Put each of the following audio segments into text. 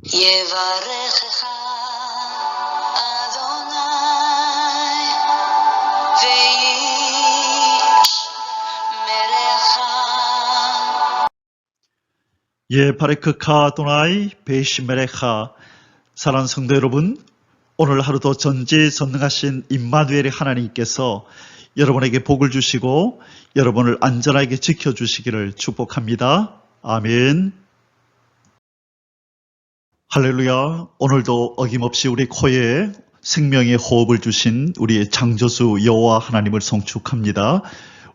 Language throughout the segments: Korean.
יברכך אדוני וישמרך. 바레크카 아도나이 베이시메레카. 사랑하는 성도 여러분, 오늘 하루도 전지전능하신 임마누엘의 하나님께서 여러분에게 복을 주시고 여러분을 안전하게 지켜주시기를 축복합니다. 아멘. 할렐루야. 오늘도 어김없이 우리 코에 생명의 호흡을 주신 우리의 창조주 여호와 하나님을 송축합니다.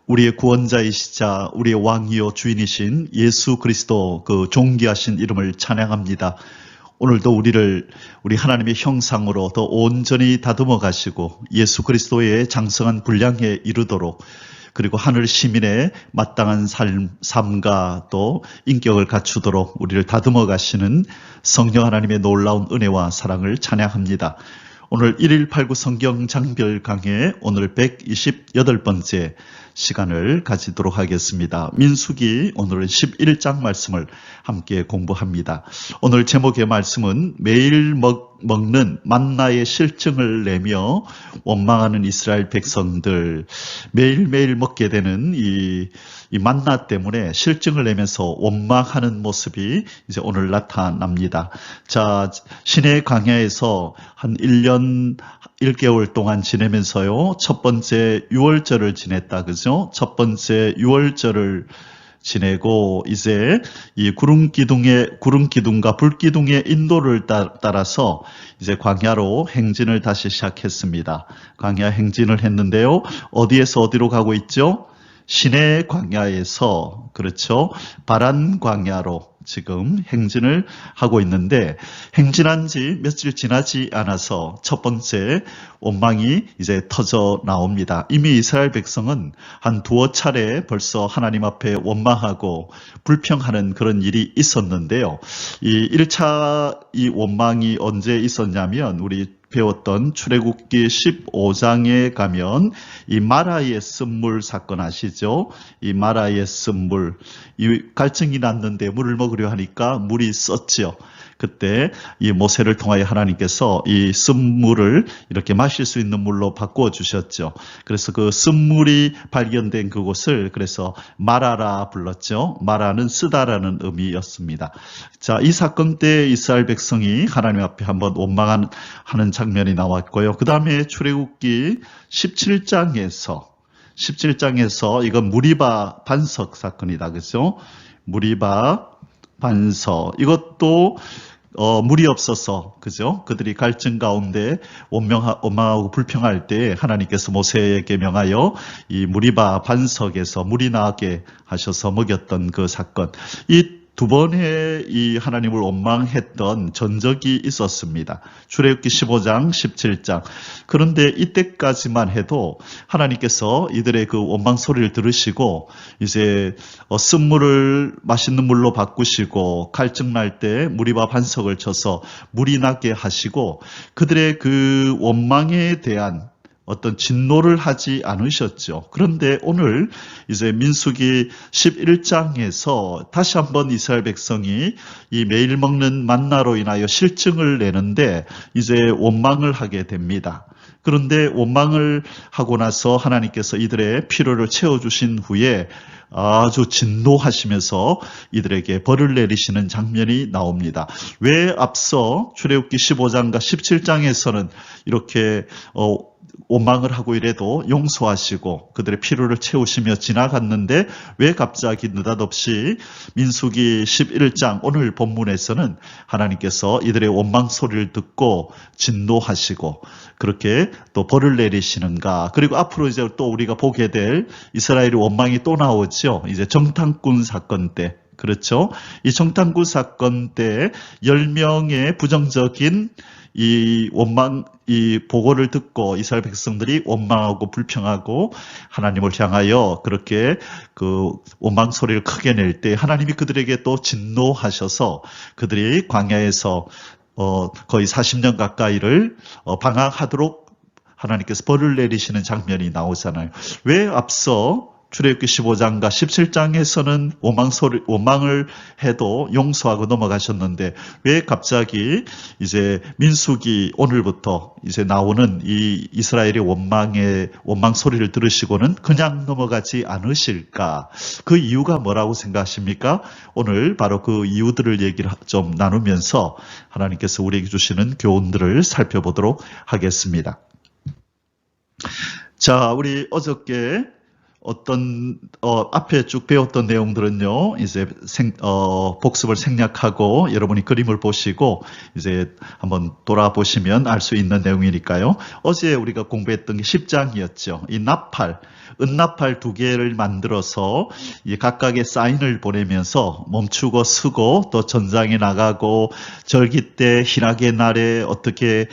우리의 구원자이시자 우리의 왕이요 주인이신 예수 그리스도 그 존귀하신 이름을 찬양합니다. 오늘도 우리 하나님의 형상으로 더 온전히 다듬어 가시고 예수 그리스도의 장성한 분량에 이르도록, 그리고 하늘 시민의 마땅한 삶과 또 인격을 갖추도록 우리를 다듬어 가시는 성령 하나님의 놀라운 은혜와 사랑을 찬양합니다. 오늘 1189 성경 장별 강해 오늘 128번째 시간을 가지도록 하겠습니다. 민수기 오늘은 11장 말씀을 함께 공부합니다. 오늘 제목의 말씀은 매일 먹는 만나의 실증을 내며 원망하는 이스라엘 백성들, 매일매일 먹게 되는 이 만나 때문에 실증을 내면서 원망하는 모습이 이제 오늘 나타납니다. 자, 시내 광야에서 한 1년 1개월 동안 지내면서요, 첫 번째 유월절을 지냈다, 그죠? 첫 번째 유월절을 지내고 이제 이 구름기둥과 불기둥의 인도를 따라서 이제 광야로 행진을 다시 시작했습니다. 광야 행진을 했는데요, 어디에서 어디로 가고 있죠? 시내 광야에서, 그렇죠, 바란 광야로 지금 행진을 하고 있는데, 행진한 지 며칠 지나지 않아서 첫 번째 원망이 이제 터져 나옵니다. 이미 이스라엘 백성은 한 두어 차례 벌써 하나님 앞에 원망하고 불평하는 그런 일이 있었는데요. 이 1차 이 원망이 언제 있었냐면, 우리 배웠던 출애굽기 15장에 가면 이 마라의 쓴물 사건 아시죠? 이 마라의 쓴물, 이 갈증이 났는데 물을 먹으려 하니까 물이 썼죠. 그때 이 모세를 통하여 하나님께서 이 쓴물을 이렇게 마실 수 있는 물로 바꾸어 주셨죠. 그래서 그 쓴물이 발견된 그곳을 그래서 마라라 불렀죠. 마라는 쓰다라는 의미였습니다. 자, 이 사건 때 이스라엘 백성이 하나님 앞에 한번 원망하는 장면이 나왔고요. 그 다음에 출애굽기 17장에서 이건 무리바 반석 사건이다, 그죠? 무리바 반석, 이것도 물이 없어서, 그죠? 그들이 갈증 가운데 원망하고 불평할 때 하나님께서 모세에게 명하여 이 무리바 반석에서 물이 나게 하셔서 먹였던 그 사건, 이 두 번의 이 하나님을 원망했던 전적이 있었습니다. 출애굽기 15장, 17장. 그런데 이때까지만 해도 하나님께서 이들의 그 원망 소리를 들으시고 이제 쓴물을 맛있는 물로 바꾸시고, 갈증 날 때 무리바 반석을 쳐서 물이 나게 하시고, 그들의 그 원망에 대한 어떤 진노를 하지 않으셨죠. 그런데 오늘 이제 민수기 11장에서 다시 한번 이스라엘 백성이 이 매일 먹는 만나로 인하여 실증을 내는데 이제 원망을 하게 됩니다. 그런데 원망을 하고 나서 하나님께서 이들의 필요를 채워주신 후에 아주 진노하시면서 이들에게 벌을 내리시는 장면이 나옵니다. 왜 앞서 출애굽기 15장과 17장에서는 이렇게 원망을 하고 이래도 용서하시고 그들의 필요를 채우시며 지나갔는데, 왜 갑자기 느닷없이 민수기 11장 오늘 본문에서는 하나님께서 이들의 원망 소리를 듣고 진노하시고 그렇게 또 벌을 내리시는가? 그리고 앞으로 이제 또 우리가 보게 될 이스라엘의 원망이 또 나오죠. 이제 정탐꾼 사건 때, 그렇죠? 이 정탐꾼 사건 때 10명의 부정적인 이 보고를 듣고 이스라엘 백성들이 원망하고 불평하고 하나님을 향하여 그렇게 그 원망 소리를 크게 낼 때 하나님이 그들에게 또 진노하셔서 그들이 광야에서 거의 40년 가까이를 방황하도록 하나님께서 벌을 내리시는 장면이 나오잖아요. 왜 앞서 출애굽기 15장과 17장에서는 원망을 해도 용서하고 넘어가셨는데 왜 갑자기 이제 민수기 오늘부터 이제 나오는 이 이스라엘의 원망 소리를 들으시고는 그냥 넘어가지 않으실까? 그 이유가 뭐라고 생각하십니까? 오늘 바로 그 이유들을 얘기를 좀 나누면서 하나님께서 우리에게 주시는 교훈들을 살펴보도록 하겠습니다. 자, 우리 어저께 앞에 쭉 배웠던 내용들은요, 이제 복습을 생략하고 여러분이 그림을 보시고 이제 한번 돌아보시면 알 수 있는 내용이니까요. 어제 우리가 공부했던 게 10장이었죠. 이 은나팔 2개를 만들어서 각각의 사인을 보내면서 멈추고 서고 또 전장에 나가고 절기 때 희락의 날에 어떻게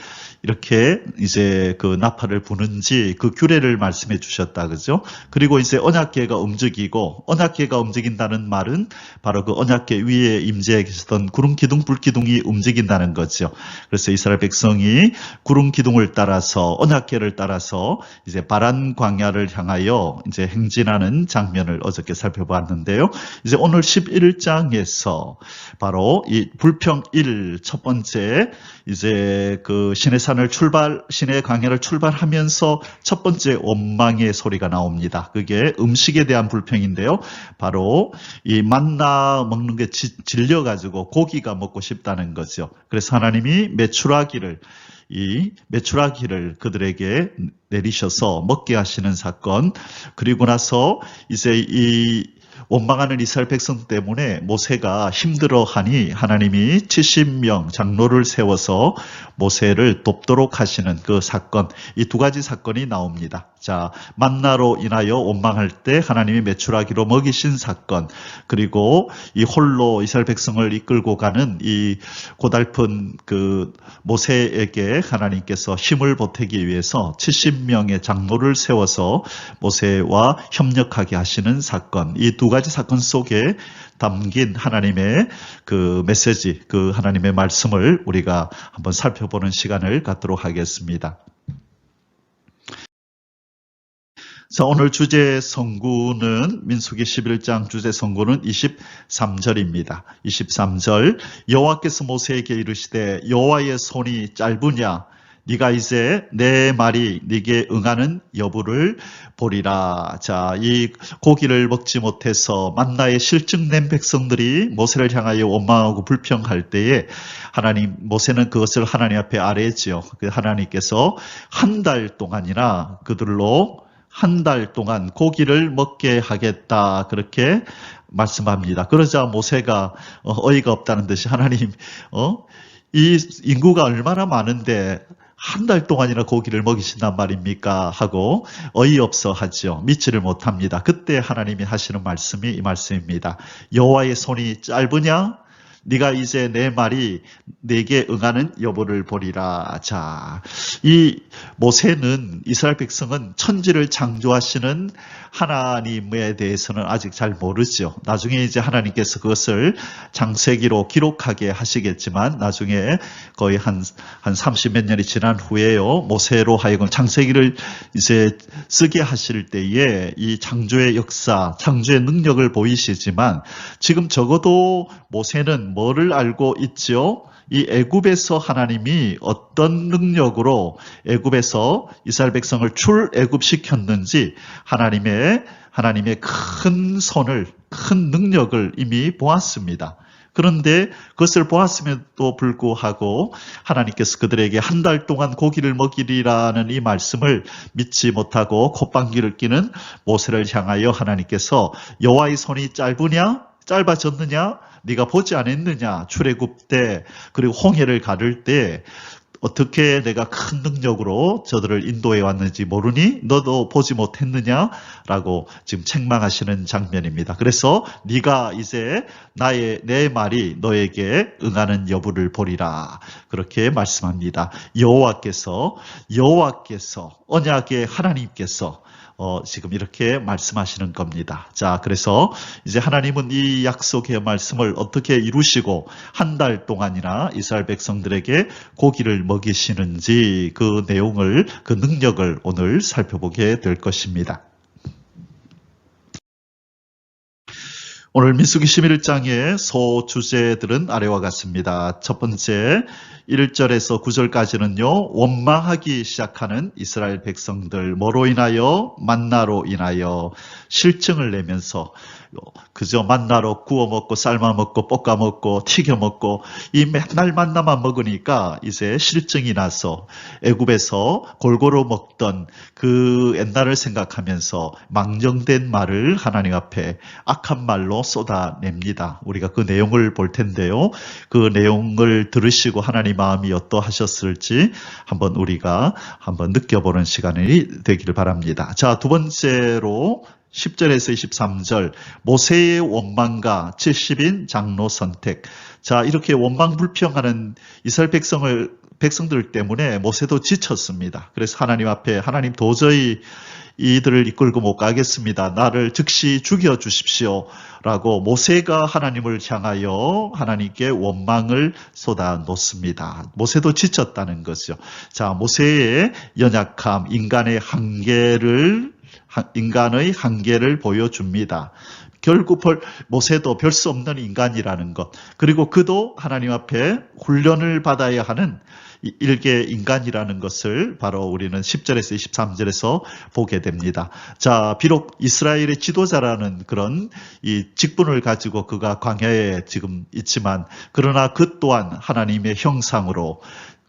이렇게 이제 그 나팔을 부는지 그 규례를 말씀해 주셨다. 그죠? 그리고 이제 언약궤가 움직이고, 언약궤가 움직인다는 말은 바로 그 언약궤 위에 임재해 계셨던 구름 기둥, 불 기둥이 움직인다는 거죠. 그래서 이스라엘 백성이 구름 기둥을 따라서, 언약궤를 따라서 이제 바란 광야를 향하여 이제 행진하는 장면을 어저께 살펴봤는데요. 이제 오늘 11장에서 바로 이 불평 1 첫 번째 이제 그 신의 광야를 출발하면서 첫 번째 원망의 소리가 나옵니다. 그게 음식에 대한 불평인데요. 바로 이 만나 먹는 게 질려가지고 고기가 먹고 싶다는 거죠. 그래서 하나님이 메추라기를 그들에게 내리셔서 먹게 하시는 사건. 그리고 나서 이제 이 원망하는 이스라엘 백성 때문에 모세가 힘들어하니 하나님이 70명 장로를 세워서 모세를 돕도록 하시는 그 사건, 이 2가지 사건이 나옵니다. 자, 만나로 인하여 원망할 때 하나님이 메추라기로 먹이신 사건, 그리고 이 홀로 이스라엘 백성을 이끌고 가는 이 고달픈 그 모세에게 하나님께서 힘을 보태기 위해서 70명의 장로를 세워서 모세와 협력하게 하시는 사건, 이 2가지 사건 속에 담긴 하나님의 그 메시지, 그 하나님의 말씀을 우리가 한번 살펴보는 시간을 갖도록 하겠습니다. 자, 오늘 주제 성구는 민수기 11장 주제 성구는 23절입니다. 23절 여호와께서 모세에게 이르시되 여호와의 손이 짧으냐 네가 이제 내 말이 네게 응하는 여부를 보리라. 자, 이 고기를 먹지 못해서 만나에 실증낸 백성들이 모세를 향하여 원망하고 불평할 때에 모세는 그것을 하나님 앞에 아뢰지요. 하나님께서 한 달 동안이나 그들로 한 달 동안 고기를 먹게 하겠다. 그렇게 말씀합니다. 그러자 모세가 어이가 없다는 듯이 하나님, 이 인구가 얼마나 많은데 한 달 동안이나 고기를 먹이신단 말입니까? 하고 어이없어 하죠. 믿지를 못합니다. 그때 하나님이 하시는 말씀이 이 말씀입니다. 여호와의 손이 짧으냐? 네가 이제 내 말이 내게 응하는 여부를 보리라. 자, 이 모세는 이스라엘 백성은 천지를 창조하시는 하나님에 대해서는 아직 잘 모르죠. 나중에 이제 하나님께서 그것을 창세기로 기록하게 하시겠지만 나중에 거의 한 30몇 년이 지난 후에요. 모세로 하여금 창세기를 이제 쓰게 하실 때에 이 창조의 역사, 창조의 능력을 보이시지만 지금 적어도 모세는 뭐를 알고 있죠? 이 애굽에서 하나님이 어떤 능력으로 애굽에서 이스라엘 백성을 출애굽시켰는지 하나님의 큰 손을, 큰 능력을 이미 보았습니다. 그런데 그것을 보았음에도 불구하고 하나님께서 그들에게 한 달 동안 고기를 먹이리라는 이 말씀을 믿지 못하고 콧방귀를 뀌는 모세를 향하여 하나님께서 여호와의 손이 짧아졌느냐? 네가 보지 않았느냐? 출애굽 때 그리고 홍해를 가를 때 어떻게 내가 큰 능력으로 저들을 인도해 왔는지 모르니 너도 보지 못했느냐라고 지금 책망하시는 장면입니다. 그래서 네가 이제 내 말이 너에게 응하는 여부를 보리라. 그렇게 말씀합니다. 여호와께서 언약의 하나님께서 지금 이렇게 말씀하시는 겁니다. 자, 그래서 이제 하나님은 이 약속의 말씀을 어떻게 이루시고 한 달 동안이나 이스라엘 백성들에게 고기를 먹이시는지 그 내용을, 그 능력을 오늘 살펴보게 될 것입니다. 오늘 민수기 11장의 소주제들은 아래와 같습니다. 첫 번째 1절에서 9절까지는요. 원망하기 시작하는 이스라엘 백성들, 뭐로 인하여? 만나로 인하여 실증을 내면서 그저 만나로 구워 먹고 삶아 먹고 볶아 먹고 튀겨 먹고 이 맨날 만나만 먹으니까 이제 실증이 나서 애굽에서 골고루 먹던 그 옛날을 생각하면서 망정된 말을 하나님 앞에 악한 말로 쏟아냅니다. 우리가 그 내용을 볼 텐데요. 그 내용을 들으시고 하나님 마음이 어떠하셨을지 한번 우리가 한번 느껴보는 시간이 되기를 바랍니다. 자, 두 번째로 10절에서 23절 모세의 원망과 70인 장로 선택. 자, 이렇게 원망불평하는 이스라엘 백성들 때문에 모세도 지쳤습니다. 그래서 하나님 앞에 하나님 도저히 이들을 이끌고 못 가겠습니다. 나를 즉시 죽여주십시오. 라고 모세가 하나님을 향하여 하나님께 원망을 쏟아놓습니다. 모세도 지쳤다는 거죠. 자, 모세의 연약함, 인간의 한계를 보여줍니다. 결국 모세도 별 수 없는 인간이라는 것, 그리고 그도 하나님 앞에 훈련을 받아야 하는 일개 인간이라는 것을 바로 우리는 10절에서 23절에서 보게 됩니다. 자, 비록 이스라엘의 지도자라는 그런 이 직분을 가지고 그가 광야에 지금 있지만, 그러나 그 또한 하나님의 형상으로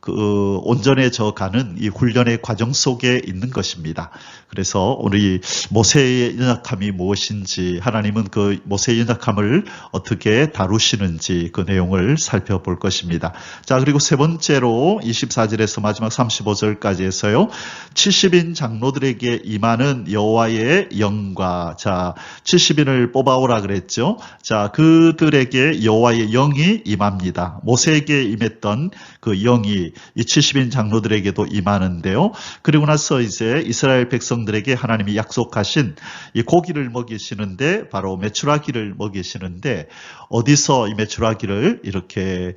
온전해져 가는 이 훈련의 과정 속에 있는 것입니다. 그래서 우리 모세의 연약함이 무엇인지, 하나님은 그 모세의 연약함을 어떻게 다루시는지 그 내용을 살펴볼 것입니다. 자, 그리고 세 번째로 24절에서 마지막 35절까지 해서요. 70인 장로들에게 임하는 여호와의 영과, 자, 70인을 뽑아오라 그랬죠. 자, 그들에게 여호와의 영이 임합니다. 모세에게 임했던 그 영이 이 70인 장로들에게도 임하는데요. 그리고 나서 이제 이스라엘 백성들에게 하나님이 약속하신 이 고기를 먹이시는데, 바로 메추라기를 먹이시는데, 어디서 이 메추라기를 이렇게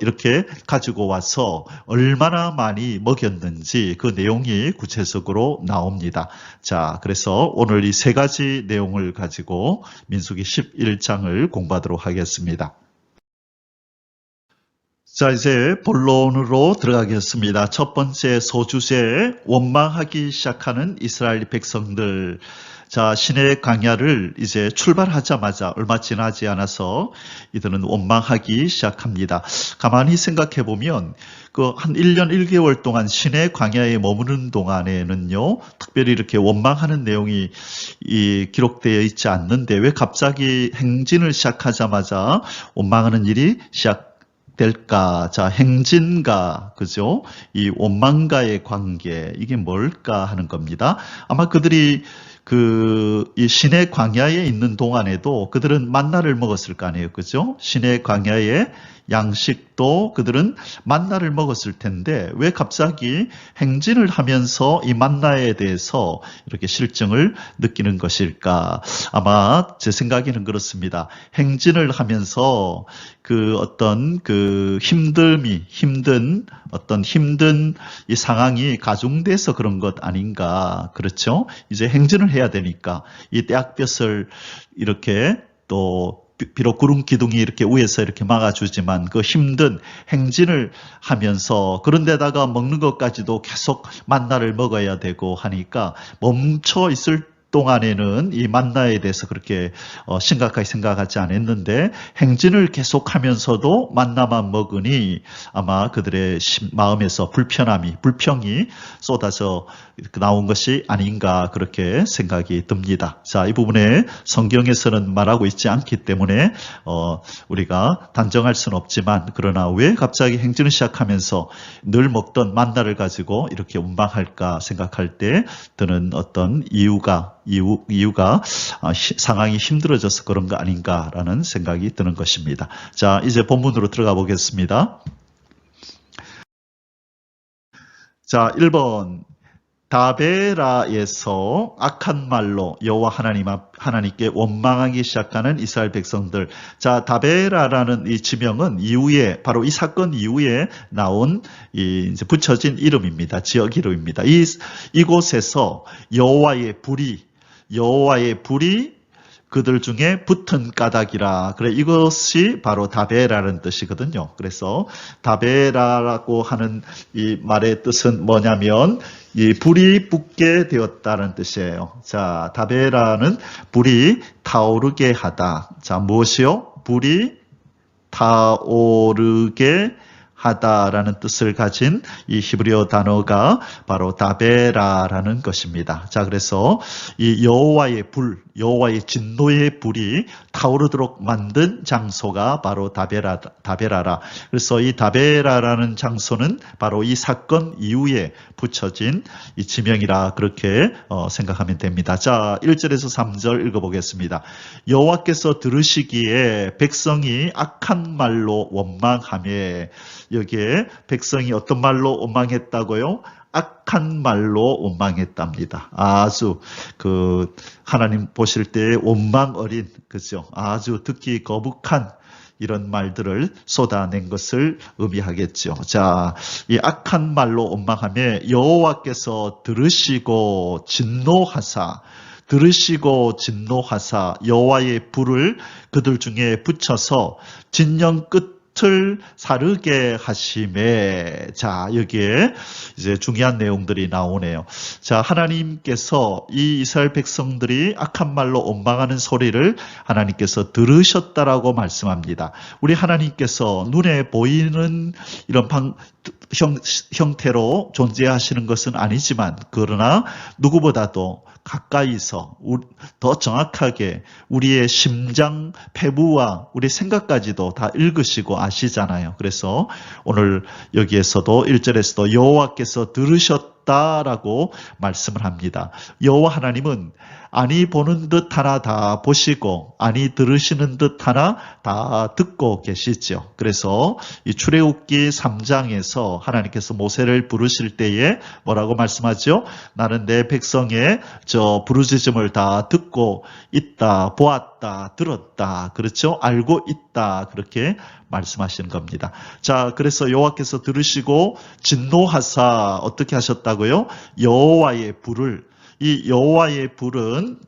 이렇게 가지고 와서 얼마나 많이 먹였는지 그 내용이 구체적으로 나옵니다. 자, 그래서 오늘 이 세 가지 내용을 가지고 민수기 11장을 공부하도록 하겠습니다. 자, 이제 본론으로 들어가겠습니다. 첫 번째 소주제, 원망하기 시작하는 이스라엘 백성들. 자, 시내 광야를 이제 출발하자마자 얼마 지나지 않아서 이들은 원망하기 시작합니다. 가만히 생각해 보면 그 한 1년 1개월 동안 시내 광야에 머무는 동안에는요, 특별히 이렇게 원망하는 내용이 기록되어 있지 않는데 왜 갑자기 행진을 시작하자마자 원망하는 일이 될까? 자, 행진과, 그죠? 이 원망과의 관계, 이게 뭘까 하는 겁니다. 아마 그들이 이 시내 광야에 있는 동안에도 그들은 만나를 먹었을 거 아니에요. 그죠? 시내 광야에 양식도 그들은 만나를 먹었을 텐데 왜 갑자기 행진을 하면서 이 만나에 대해서 이렇게 실증을 느끼는 것일까? 아마 제 생각에는 그렇습니다. 행진을 하면서 어떤 힘든 이 상황이 가중돼서 그런 것 아닌가. 그렇죠? 이제 행진을 해야 되니까 이 떼약볕을 이렇게 또 비록 구름 기둥이 이렇게 위에서 이렇게 막아주지만 그 힘든 행진을 하면서, 그런데다가 먹는 것까지도 계속 만나를 먹어야 되고 하니까 멈춰 있을 동안에는 이 만나에 대해서 그렇게 심각하게 생각하지 않았는데, 행진을 계속하면서도 만나만 먹으니 아마 그들의 마음에서 불평이 쏟아져 나온 것이 아닌가, 그렇게 생각이 듭니다. 자, 이 부분에 성경에서는 말하고 있지 않기 때문에 우리가 단정할 수는 없지만, 그러나 왜 갑자기 행진을 시작하면서 늘 먹던 만나를 가지고 이렇게 원망할까 생각할 때 드는 어떤 이유가 상황이 힘들어져서 그런 거 아닌가라는 생각이 드는 것입니다. 자, 이제 본문으로 들어가 보겠습니다. 자, 1번. 다베라에서 악한 말로 여호와 하나님께 원망하기 시작하는 이스라엘 백성들. 자, 다베라라는 이 지명은 이후에, 바로 이 사건 이후에 나온 이제 붙여진 이름입니다. 지역 이름입니다. 이곳에서 여호와의 불이 그들 중에 붙은 까닭이라. 그래, 이것이 바로 다베라는 뜻이거든요. 그래서 다베라라고 하는 이 말의 뜻은 뭐냐면 이 불이 붙게 되었다는 뜻이에요. 자, 다베라는 불이 타오르게 하다. 자, 무엇이요? 불이 타오르게 하다라는 뜻을 가진 이 히브리어 단어가 바로 다베라라는 것입니다. 자, 그래서 이 여호와의 불, 여호와의 진노의 불이 타오르도록 만든 장소가 바로 다베라라. 그래서 이 다베라라는 장소는 바로 이 사건 이후에 붙여진 이 지명이라 그렇게 생각하면 됩니다. 자, 1절에서 3절 읽어보겠습니다. 여호와께서 들으시기에 백성이 악한 말로 원망하며. 여기에 백성이 어떤 말로 원망했다고요? 악한 말로 원망했답니다. 아주 하나님 보실 때 원망 어린, 그죠? 아주 듣기 거북한 이런 말들을 쏟아낸 것을 의미하겠죠. 자, 이 악한 말로 원망하며 여호와께서 들으시고 진노하사 여호와의 불을 그들 중에 붙여서 진영 끝 을 사르게 하심에. 자, 여기에 이제 중요한 내용들이 나오네요. 자, 하나님께서 이 이스라엘 백성들이 악한 말로 원망하는 소리를 하나님께서 들으셨다라고 말씀합니다. 우리 하나님께서 눈에 보이는 이런 형태로 존재하시는 것은 아니지만, 그러나 누구보다도 가까이서 더 정확하게 우리의 심장, 폐부와 우리 생각까지도 다 읽으시고 아시잖아요. 그래서 오늘 여기에서도 1절에서도 여호와께서 들으셨다라고 말씀을 합니다. 여호와 하나님은 아니 보는 듯 하나 다 보시고 아니 들으시는 듯 하나 다 듣고 계시죠. 그래서 이 출애굽기 3장에서 하나님께서 모세를 부르실 때에 뭐라고 말씀하죠? 나는 내 백성의 부르짖음을 다 듣고 있다, 보았다, 들었다, 그렇죠? 알고 있다, 그렇게 말씀하시는 겁니다. 자, 그래서 여호와께서 들으시고 진노하사 어떻게 하셨다고요? 여호와의 불을, 이 여호와의 불은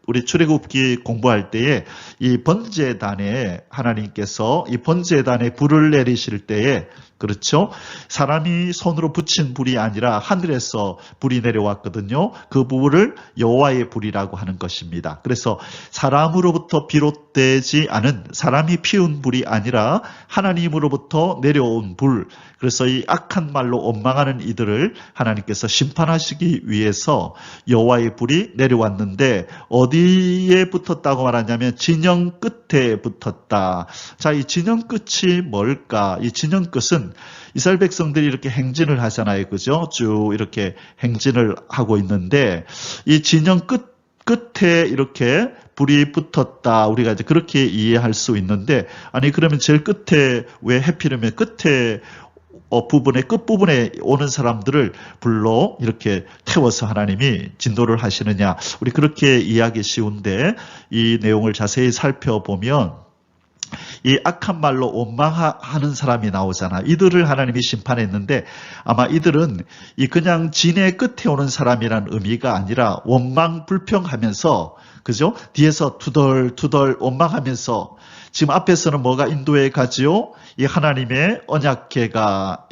우리 출애굽기 공부할 때에 이 번제단에 하나님께서 이 번제단에 불을 내리실 때에, 그렇죠? 사람이 손으로 붙인 불이 아니라 하늘에서 불이 내려왔거든요. 그 불을 여호와의 불이라고 하는 것입니다. 그래서 사람으로부터 비롯되지 않은, 사람이 피운 불이 아니라 하나님으로부터 내려온 불. 그래서 이 악한 말로 원망하는 이들을 하나님께서 심판하시기 위해서 여호와의 불이 내려왔는데 어디에 붙었다고 말하냐면 진영 끝에 붙었다. 자, 이 진영 끝이 뭘까? 이 진영 끝은 이스라엘 백성들이 이렇게 행진을 하잖아요. 그죠? 쭉 이렇게 행진을 하고 있는데 이 진영 끝에 이렇게 불이 붙었다. 우리가 이제 그렇게 이해할 수 있는데, 아니 그러면 제일 끝에 왜 해피르면 끝에 끝부분에 오는 사람들을 불로 이렇게 태워서 하나님이 진노를 하시느냐. 우리 그렇게 이해하기 쉬운데 이 내용을 자세히 살펴보면 이 악한 말로 원망하는 사람이 나오잖아. 이들을 하나님이 심판했는데 아마 이들은 이 그냥 진의 끝에 오는 사람이란 의미가 아니라 원망 불평하면서, 그죠? 뒤에서 투덜투덜 원망하면서 지금 앞에서는 뭐가 인도해 가지요? 이 하나님의 언약궤가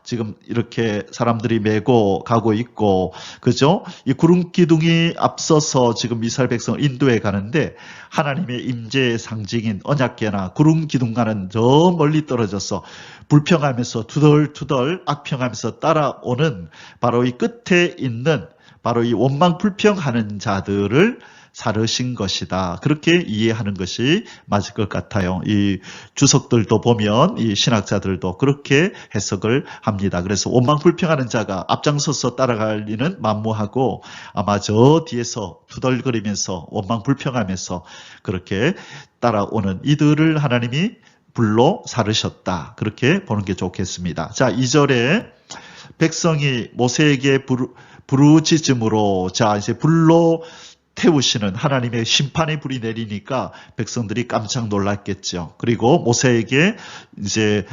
지금 이렇게 사람들이 메고 가고 있고, 그죠? 이 구름 기둥이 앞서서 지금 이스라엘 백성을 인도해 가는데 하나님의 임재의 상징인 언약궤나 구름 기둥과는 저 멀리 떨어져서 불평하면서 투덜투덜 악평하면서 따라오는 바로 이 끝에 있는 바로 이 원망 불평하는 자들을 사르신 것이다. 그렇게 이해하는 것이 맞을 것 같아요. 이 주석들도 보면 이 신학자들도 그렇게 해석을 합니다. 그래서 원망 불평하는 자가 앞장서서 따라갈 리는 만무하고 아마 저 뒤에서 투덜거리면서 원망 불평하면서 그렇게 따라오는 이들을 하나님이 불로 사르셨다. 그렇게 보는 게 좋겠습니다. 자, 2절에 백성이 모세에게 부르짖음으로, 자, 이제 불로 태우시는 하나님의 심판의 불이 내리니까 백성들이 깜짝 놀랐겠죠. 그리고 모세에게 이제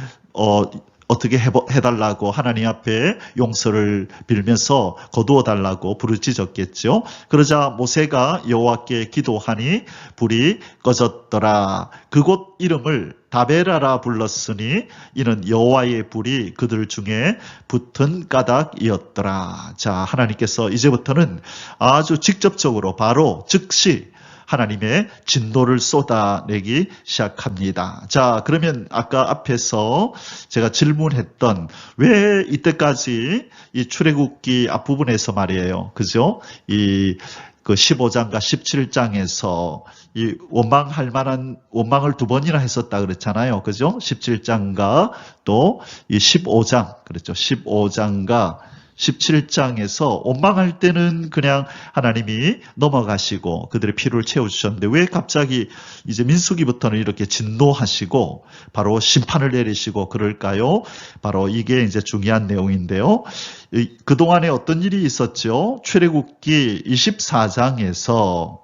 어떻게 해달라고 하나님 앞에 용서를 빌면서 거두어 달라고 부르짖었겠죠. 그러자 모세가 여호와께 기도하니 불이 꺼졌더라. 그곳 이름을 다베라라 불렀으니 이는 여호와의 불이 그들 중에 붙은 까닭이었더라. 자, 하나님께서 이제부터는 아주 직접적으로 바로 즉시 하나님의 진노를 쏟아내기 시작합니다. 자, 그러면 아까 앞에서 제가 질문했던 왜 이때까지 이 출애굽기 앞부분에서 말이에요. 그죠? 그 15장과 17장에서 이 원망할 만한 원망을 두 번이나 했었다 그랬잖아요. 그죠? 17장과 또 이 15장, 그랬죠. 15장과 17장에서 원망할 때는 그냥 하나님이 넘어가시고 그들의 피를 채워주셨는데 왜 갑자기 이제 민수기부터는 이렇게 진노하시고 바로 심판을 내리시고 그럴까요? 바로 이게 이제 중요한 내용인데요. 그동안에 어떤 일이 있었죠? 출애굽기 24장에서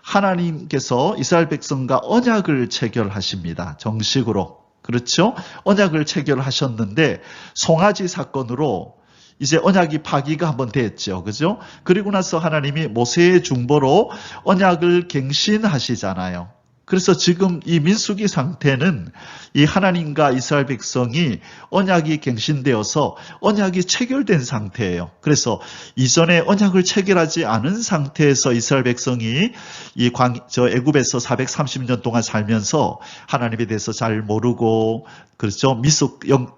하나님께서 이스라엘 백성과 언약을 체결하십니다. 정식으로. 그렇죠? 언약을 체결하셨는데 송아지 사건으로 이제 언약이 파기가 한번 됐죠. 그죠? 그리고 나서 하나님이 모세의 중보로 언약을 갱신하시잖아요. 그래서 지금 이 민수기 상태는 이 하나님과 이스라엘 백성이 언약이 갱신되어서 언약이 체결된 상태예요. 그래서 이전에 언약을 체결하지 않은 상태에서 이스라엘 백성이 애굽에서 430년 동안 살면서 하나님에 대해서 잘 모르고 그렇죠.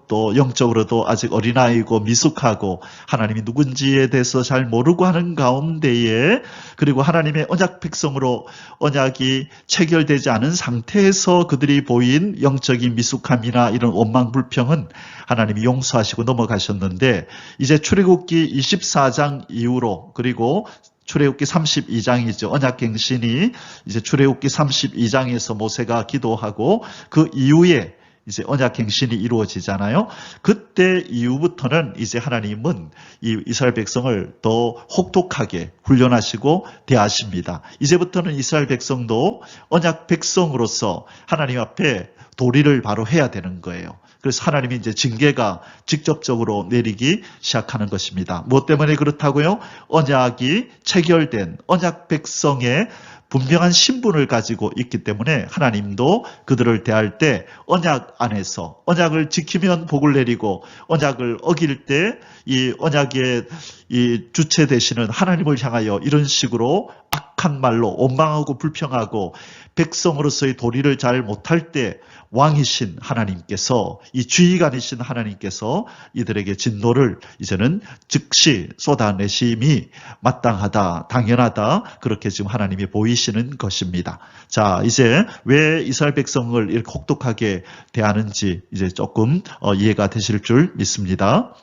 또 영적으로도 아직 어린아이고 미숙하고 하나님이 누군지에 대해서 잘 모르고 하는 가운데에 그리고 하나님의 언약 백성으로 언약이 체결되지 않은 상태에서 그들이 보인 영적인 미숙함이나 이런 원망 불평은 하나님이 용서하시고 넘어가셨는데 이제 출애굽기 24장 이후로 그리고 출애굽기 32장이죠. 언약갱신이 이제 출애굽기 32장에서 모세가 기도하고 그 이후에 이제 언약갱신이 이루어지잖아요. 그때 이후부터는 이제 하나님은 이 이스라엘 백성을 더 혹독하게 훈련하시고 대하십니다. 이제부터는 이스라엘 백성도 언약 백성으로서 하나님 앞에 도리를 바로 해야 되는 거예요. 그래서 하나님이 이제 징계가 직접적으로 내리기 시작하는 것입니다. 무엇 때문에 그렇다고요? 언약이 체결된 언약 백성의 분명한 신분을 가지고 있기 때문에 하나님도 그들을 대할 때 언약 안에서 언약을 지키면 복을 내리고 언약을 어길 때 이 언약의 이 주체 되시는 하나님을 향하여 이런 식으로 악한 말로 원망하고 불평하고 백성으로서의 도리를 잘 못할 때 왕이신 하나님께서 이 지휘관이신 하나님께서 이들에게 진노를 이제는 즉시 쏟아내심이 마땅하다, 당연하다 그렇게 지금 하나님이 보이시는 것입니다. 자, 이제 왜 이스라엘 백성을 이렇게 혹독하게 대하는지 이제 조금 이해가 되실 줄 믿습니다.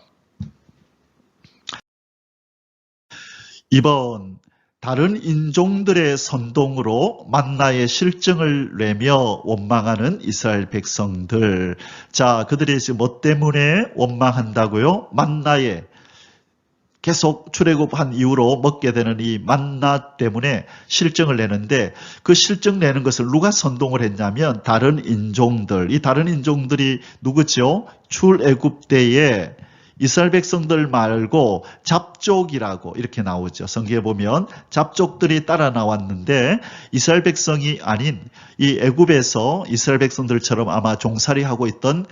이번 다른 인종들의 선동으로 만나의 실증을 내며 원망하는 이스라엘 백성들. 자, 그들이 지금 뭐 때문에 원망한다고요? 만나에 계속 출애굽한 이후로 먹게 되는 이 만나 때문에 실증을 내는데 그 실증 내는 것을 누가 선동을 했냐면 다른 인종들. 이 다른 인종들이 누구죠? 출애굽 때에 이스라엘 백성들 말고 잡족이라고 이렇게 나오죠. 성경에 보면 잡족들이 따라 나왔는데 이스라엘 백성이 아닌 이 애굽에서 이스라엘 백성들처럼 아마 종살이하고 있던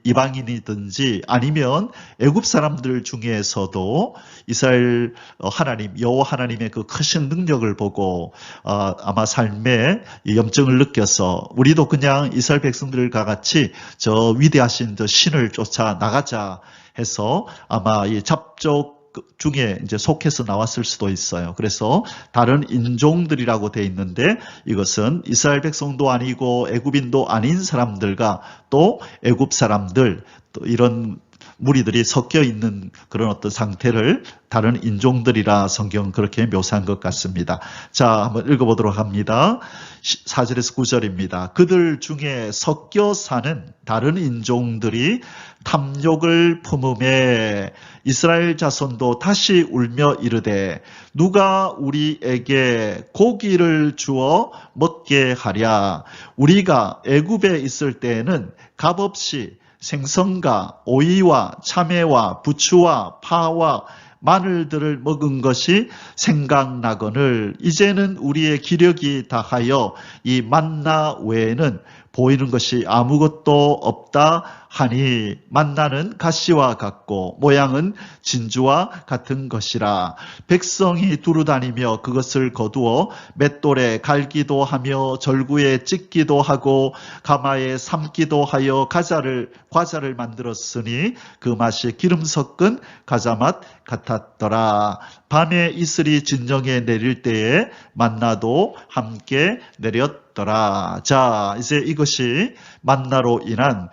이방인이든지 아니면 애굽 사람들 중에서도 이스라엘 하나님 여호와 하나님의 그 크신 능력을 보고 아마 삶에 염증을 느껴서 우리도 그냥 이스라엘 백성들과 같이 저 위대하신 저 신을 쫓아 나가자 해서 아마 이 잡족 중에 이제 속해서 나왔을 수도 있어요. 그래서 다른 인종들이라고 돼 있는데 이것은 이스라엘 백성도 아니고 애굽인도 아닌 사람들과 또 애굽 사람들 또 이런 무리들이 섞여 있는 그런 어떤 상태를 다른 인종들이라 성경은 그렇게 묘사한 것 같습니다. 자, 한번 읽어보도록 합니다. 4절에서 9절입니다. 그들 중에 섞여 사는 다른 인종들이 탐욕을 품음에 이스라엘 자손도 다시 울며 이르되 누가 우리에게 고기를 주어 먹게 하랴. 우리가 애굽에 있을 때에는 값없이 생선과 오이와 참외와 부추와 파와 마늘들을 먹은 것이 생각나거늘 이제는 우리의 기력이 다하여 이 만나 외에는 보이는 것이 아무것도 없다 하니 만나는 가시와 같고 모양은 진주와 같은 것이라. 백성이 두루다니며 그것을 거두어 맷돌에 갈기도 하며 절구에 찢기도 하고 가마에 삶기도 하여 과자를 만들었으니 그 맛이 기름 섞은 과자 맛 같았더라. 밤에 이슬이 진정에 내릴 때에 만나도 함께 내렸더라. 자, 이제 이것이 만나로 인한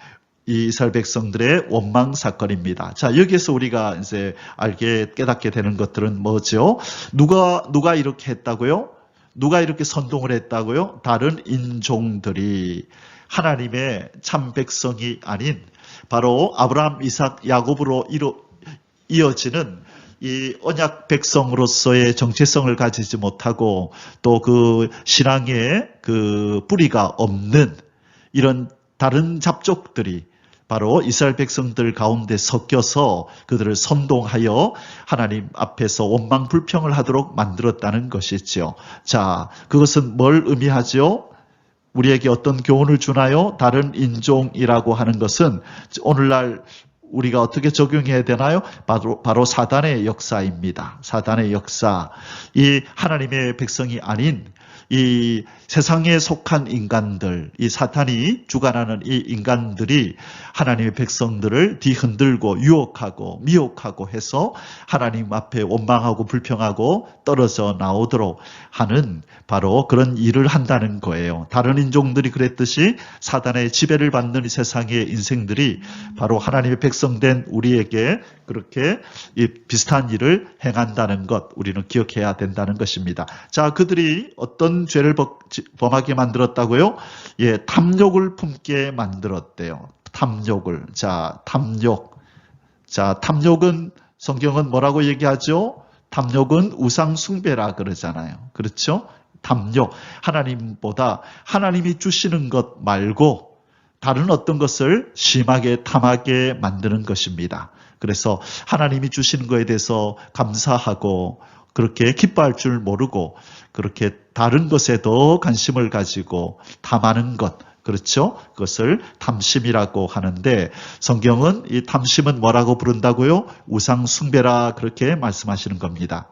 이 이스라엘 백성들의 원망 사건입니다. 자, 여기에서 우리가 이제 깨닫게 되는 것들은 뭐죠? 누가 이렇게 했다고요? 누가 이렇게 선동을 했다고요? 다른 인종들이 하나님의 참 백성이 아닌 바로 아브라함, 이삭, 야곱으로 이어지는 이 언약 백성으로서의 정체성을 가지지 못하고 또 그 신앙의 그 뿌리가 없는 이런 다른 잡족들이 바로 이스라엘 백성들 가운데 섞여서 그들을 선동하여 하나님 앞에서 원망 불평을 하도록 만들었다는 것이죠. 자, 그것은 뭘 의미하죠? 우리에게 어떤 교훈을 주나요? 다른 인종이라고 하는 것은 오늘날 우리가 어떻게 적용해야 되나요? 바로 사단의 역사입니다. 사단의 역사. 이 하나님의 백성이 아닌 이 세상에 속한 인간들, 이 사탄이 주관하는 이 인간들이 하나님의 백성들을 뒤흔들고 유혹하고 미혹하고 해서 하나님 앞에 원망하고 불평하고 떨어져 나오도록 하는 바로 그런 일을 한다는 거예요. 다른 인종들이 그랬듯이 사단의 지배를 받는 이 세상의 인생들이 바로 하나님의 백성된 우리에게 그렇게 이 비슷한 일을 행한다는 것 우리는 기억해야 된다는 것입니다. 자, 그들이 어떤 죄를 범하게 만들었다고요? 예, 탐욕을 품게 만들었대요. 탐욕을. 자, 탐욕. 자, 탐욕은 성경은 뭐라고 얘기하죠? 탐욕은 우상 숭배라 그러잖아요. 그렇죠? 탐욕. 하나님보다 하나님이 주시는 것 말고 다른 어떤 것을 심하게 탐하게 만드는 것입니다. 그래서 하나님이 주시는 것에 대해서 감사하고 그렇게 기뻐할 줄 모르고 그렇게 다른 것에 더 관심을 가지고 탐하는 것, 그렇죠? 그것을 탐심이라고 하는데 성경은 이 탐심은 뭐라고 부른다고요? 우상 숭배라 그렇게 말씀하시는 겁니다.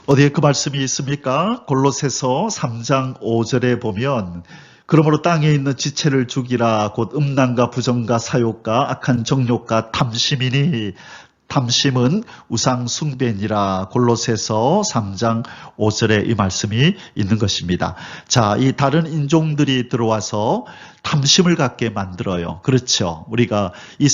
어디에 그 말씀이 있습니까? 골로새서 3장 5절에 보면 그러므로 땅에 있는 지체를 죽이라 곧 음란과 부정과 사욕과 악한 정욕과 탐심이니 탐심은 우상 숭배니라. 골로새서 3장 5절에 이 말씀이 있는 것입니다. 자, 이 다른 인종들이 들어와서 탐심을 갖게 만들어요. 그렇죠. 우리가 이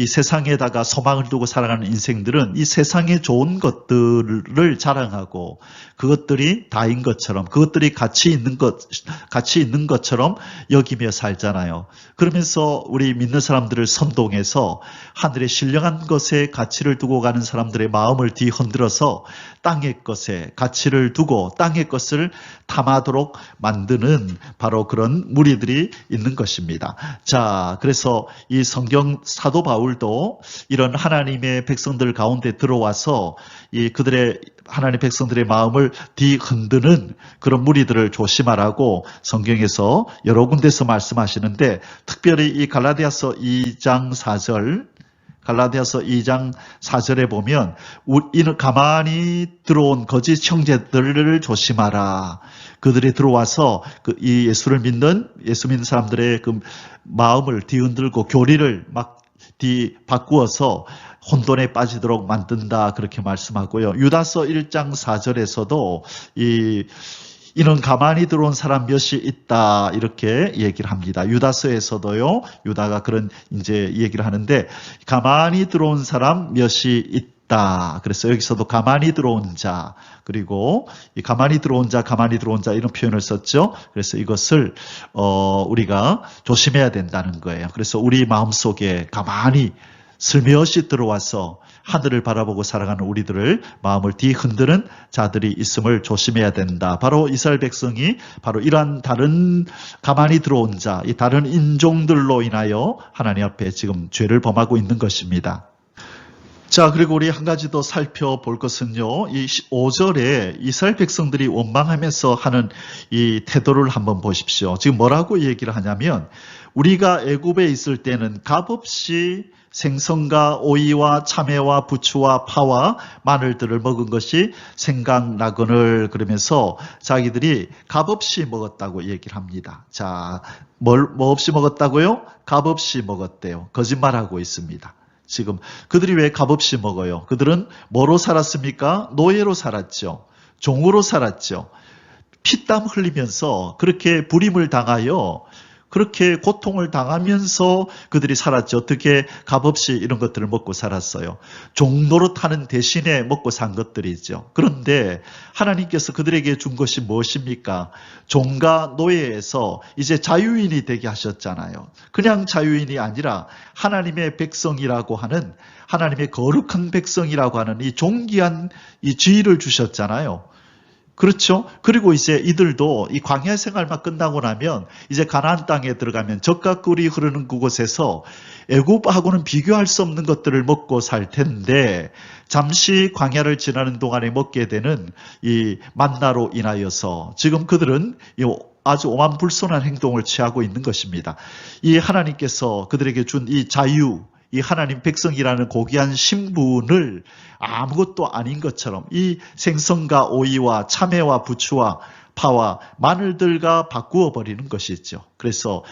세상에다가 소망을 두고 살아가는 인생들은 이 세상에 좋은 것들을 자랑하고 그것들이 다인 것처럼 그것들이 가치 있는 것처럼 여기며 살잖아요. 그러면서 우리 믿는 사람들을 선동해서 하늘의 신령한 것에 가치를 두고 가는 사람들의 마음을 뒤흔들어서 땅의 것에 가치를 두고 땅의 것을 탐하도록 만드는 바로 그런 무리들이 있는 것입니다. 자, 그래서 이 성경 사도 바울도 이런 하나님의 백성들 가운데 들어와서 이 그들의 하나님의 백성들의 마음을 뒤흔드는 그런 무리들을 조심하라고 성경에서 여러 군데서 말씀하시는데 특별히 이 갈라디아서 2장 4절에 보면 이는 가만히 들어온 거짓 형제들을 조심하라. 그들이 들어와서 이 예수 믿는 사람들의 그 마음을 뒤흔들고 교리를 막 바꾸어서 혼돈에 빠지도록 만든다 그렇게 말씀하고요. 유다서 1장 4절에서도 이 이는 가만히 들어온 사람 몇이 있다 이렇게 얘기를 합니다. 유다서에서도요. 유다가 그런 이제 얘기를 하는데 가만히 들어온 사람 몇이 있다. 그래서 여기서도 가만히 들어온 자 그리고 이 가만히 들어온 자 이런 표현을 썼죠. 그래서 이것을 우리가 조심해야 된다는 거예요. 그래서 우리 마음속에 가만히 슬며시 들어와서 하늘을 바라보고 살아가는 우리들을 마음을 뒤흔드는 자들이 있음을 조심해야 된다. 바로 이스라엘 백성이 바로 이러한 다른 가만히 들어온 자, 이 다른 인종들로 인하여 하나님 앞에 지금 죄를 범하고 있는 것입니다. 자, 그리고 우리 한 가지 더 살펴볼 것은요, 이 5절에 이스라엘 백성들이 원망하면서 하는 이 태도를 한번 보십시오. 지금 뭐라고 얘기를 하냐면, 우리가 애굽에 있을 때는 값없이 생선과 오이와 참외와 부추와 파와 마늘들을 먹은 것이 생각나거늘 그러면서 자기들이 값없이 먹었다고 얘기를 합니다. 자, 뭐 없이 먹었다고요? 값없이 먹었대요. 거짓말하고 있습니다. 지금 그들이 왜 값없이 먹어요? 그들은 뭐로 살았습니까? 노예로 살았죠. 종으로 살았죠. 피땀 흘리면서 그렇게 불임을 당하여 그렇게 고통을 당하면서 그들이 살았죠. 어떻게 값없이 이런 것들을 먹고 살았어요. 종노릇하는 대신에 먹고 산 것들이죠. 그런데 하나님께서 그들에게 준 것이 무엇입니까? 종과 노예에서 이제 자유인이 되게 하셨잖아요. 그냥 자유인이 아니라 하나님의 백성이라고 하는 하나님의 거룩한 백성이라고 하는 이 존귀한 이 지위를 주셨잖아요. 그렇죠? 그리고 이제 이들도 이 광야 생활만 끝나고 나면 이제 가나안 땅에 들어가면 젖과 꿀이 흐르는 그곳에서 애굽하고는 비교할 수 없는 것들을 먹고 살 텐데 잠시 광야를 지나는 동안에 먹게 되는 이 만나로 인하여서 지금 그들은 아주 오만불손한 행동을 취하고 있는 것입니다. 이 하나님께서 그들에게 준 이 자유, 이 하나님 백성이라는 고귀한 신분을 아무것도 아닌 것처럼 이 생선과 오이와 참외와 부추와 파와 마늘들과 바꾸어 버리는 것이죠. 그래서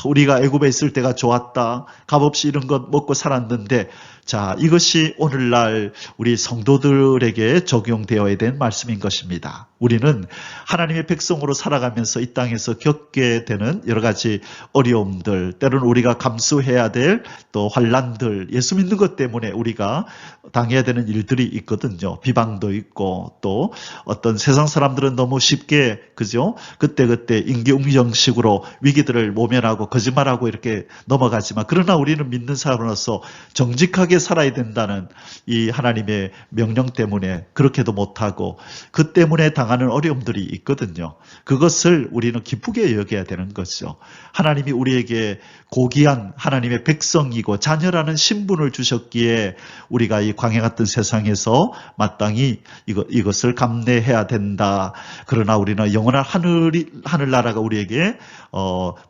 우리가 애굽에 있을 때가 좋았다. 값없이 이런 것 먹고 살았는데 자, 이것이 오늘날 우리 성도들에게 적용되어야 된 말씀인 것입니다. 우리는 하나님의 백성으로 살아가면서 이 땅에서 겪게 되는 여러 가지 어려움들, 때로는 우리가 감수해야 될 또 환난들, 예수 믿는 것 때문에 우리가 당해야 되는 일들이 있거든요. 비방도 있고 또 어떤 세상 사람들은 너무 쉽게 그죠? 그때그때 임기응변식으로 위기들을 모면하고 거짓말하고 이렇게 넘어가지만 그러나 우리는 믿는 사람으로서 정직하게 살아야 된다는 이 하나님의 명령 때문에 그렇게도 못하고 그 때문에 당하는 어려움들이 있거든요. 그것을 우리는 기쁘게 여겨야 되는 거죠. 하나님이 우리에게 고귀한 하나님의 백성이고 자녀라는 신분을 주셨기에 우리가 이 광야 같은 세상에서 마땅히 이것을 감내해야 된다. 그러나 우리는 영원한 하늘나라가 우리에게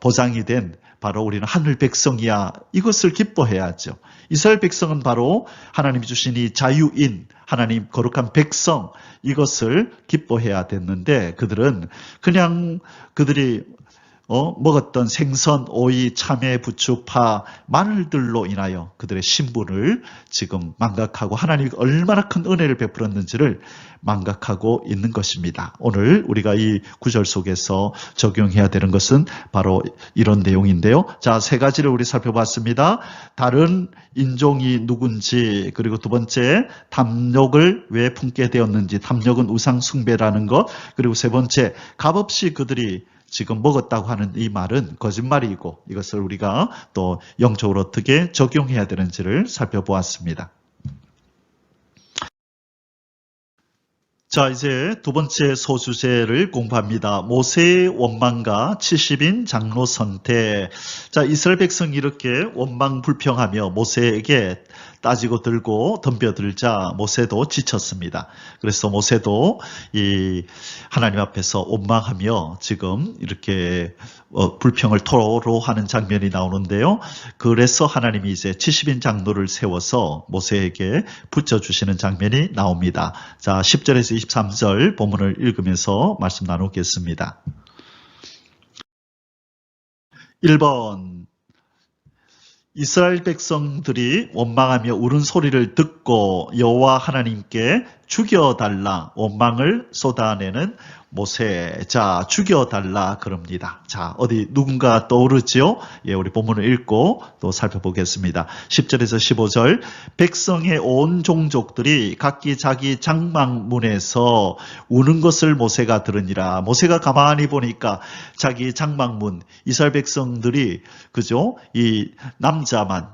보장이 된 바로 우리는 하늘 백성이야. 이것을 기뻐해야죠. 이스라엘 백성은 바로 하나님이 주신 이 자유인, 하나님 거룩한 백성, 이것을 기뻐해야 됐는데 그들은 그냥 그들이 먹었던 생선, 오이, 참외, 부추, 파, 마늘들로 인하여 그들의 신분을 지금 망각하고 하나님이 얼마나 큰 은혜를 베풀었는지를 망각하고 있는 것입니다. 오늘 우리가 이 구절 속에서 적용해야 되는 것은 바로 이런 내용인데요. 자, 세 가지를 우리 살펴봤습니다. 다른 인종이 누군지, 그리고 두 번째, 탐욕을 왜 품게 되었는지, 탐욕은 우상 숭배라는 것, 그리고 세 번째, 값없이 그들이 지금 먹었다고 하는 이 말은 거짓말이고 이것을 우리가 또 영적으로 어떻게 적용해야 되는지를 살펴보았습니다. 자, 이제 두 번째 소주제를 공부합니다. 모세의 원망과 70인 장로 선택. 자, 이스라엘 백성이 이렇게 원망 불평하며 모세에게 따지고 들고 덤벼들자 모세도 지쳤습니다. 그래서 모세도 이 하나님 앞에서 원망하며 지금 이렇게 불평을 토로하는 장면이 나오는데요. 그래서 하나님이 이제 70인 장로를 세워서 모세에게 붙여주시는 장면이 나옵니다. 자, 10절에서 23절 본문을 읽으면서 말씀 나누겠습니다. 1번 이스라엘 백성들이 원망하며 우는 소리를 듣고 여호와 하나님께 죽여달라 원망을 쏟아내는 모세. 자, 죽여달라 그럽니다. 자, 어디 누군가 떠오르죠? 예, 우리 본문을 읽고 또 살펴보겠습니다. 10절에서 15절. 백성의 온 종족들이 각기 자기 장막문에서 우는 것을 모세가 들으니라. 모세가 가만히 보니까 자기 장막문, 이스라엘 백성들이, 그죠? 이 남자만,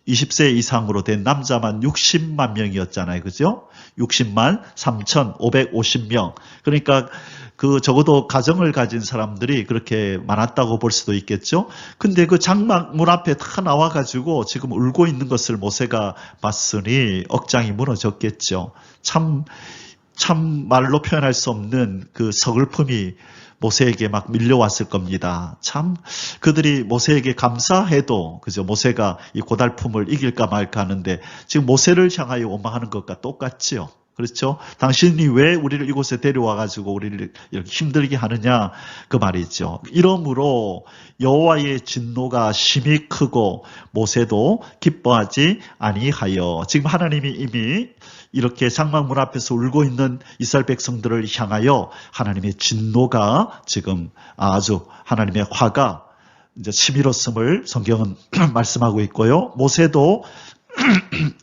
20세 이상으로 된 남자만 60만 명이었잖아요. 그죠? 60만 3,550명. 그러니까 그 적어도 가정을 가진 사람들이 그렇게 많았다고 볼 수도 있겠죠. 근데 그 장막 문 앞에 다 나와가지고 지금 울고 있는 것을 모세가 봤으니 억장이 무너졌겠죠. 참 말로 표현할 수 없는 그 서글픔이 모세에게 막 밀려왔을 겁니다. 참 그들이 모세에게 감사해도, 그죠? 모세가 이 고달픔을 이길까 말까 하는데 지금 모세를 향하여 원망하는 것과 똑같지요. 그렇죠? 당신이 왜 우리를 이곳에 데려와가지고 우리를 이렇게 힘들게 하느냐 그 말이죠. 이러므로 여호와의 진노가 심히 크고 모세도 기뻐하지 아니하여. 지금 하나님이 이미 이렇게 장막문 앞에서 울고 있는 이스라엘 백성들을 향하여 하나님의 진노가 지금 아주 하나님의 화가 이제 치밀었음을 성경은 말씀하고 있고요. 모세도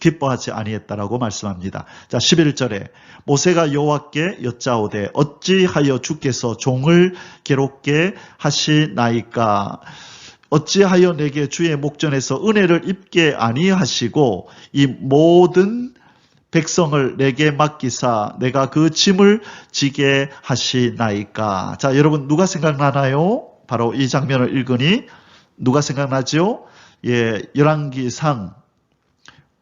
기뻐하지 아니했다라고 말씀합니다. 자, 11절에 모세가 여호와께 여짜오되 어찌하여 주께서 종을 괴롭게 하시나이까? 어찌하여 내게 주의 목전에서 은혜를 입게 아니하시고 이 모든 백성을 내게 맡기사 내가 그 짐을 지게 하시나이까? 자, 여러분 누가 생각나나요? 바로 이 장면을 읽으니 누가 생각나죠? 예, 열왕기상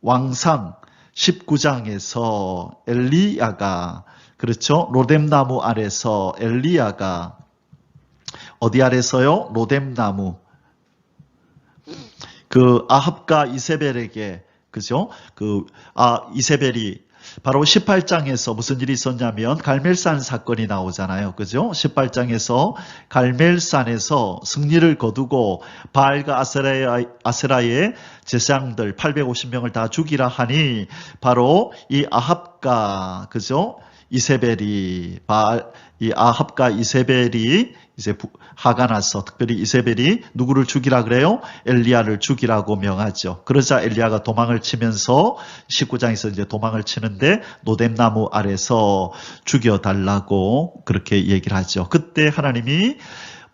왕상 19장에서 엘리야가, 그렇죠? 로뎀나무 아래서 엘리야가, 어디 아래서요? 로뎀나무. 그 아합과 이세벨에게, 그죠? 이세벨이 바로 18장에서 무슨 일이 있었냐면 갈멜산 사건이 나오잖아요. 그죠? 18장에서 갈멜산에서 승리를 거두고 바알과 아세라의 제사장들 850명을 다 죽이라 하니 바로 이 아합과, 그죠? 이세벨이, 이 아합과 이세벨이 이제 화가 나서 특별히 이세벨이 누구를 죽이라 그래요? 엘리야를 죽이라고 명하죠. 그러자 엘리야가 도망을 치면서 19장에서 이제 도망을 치는데 노뎀나무 아래서 죽여달라고 그렇게 얘기를 하죠. 그때 하나님이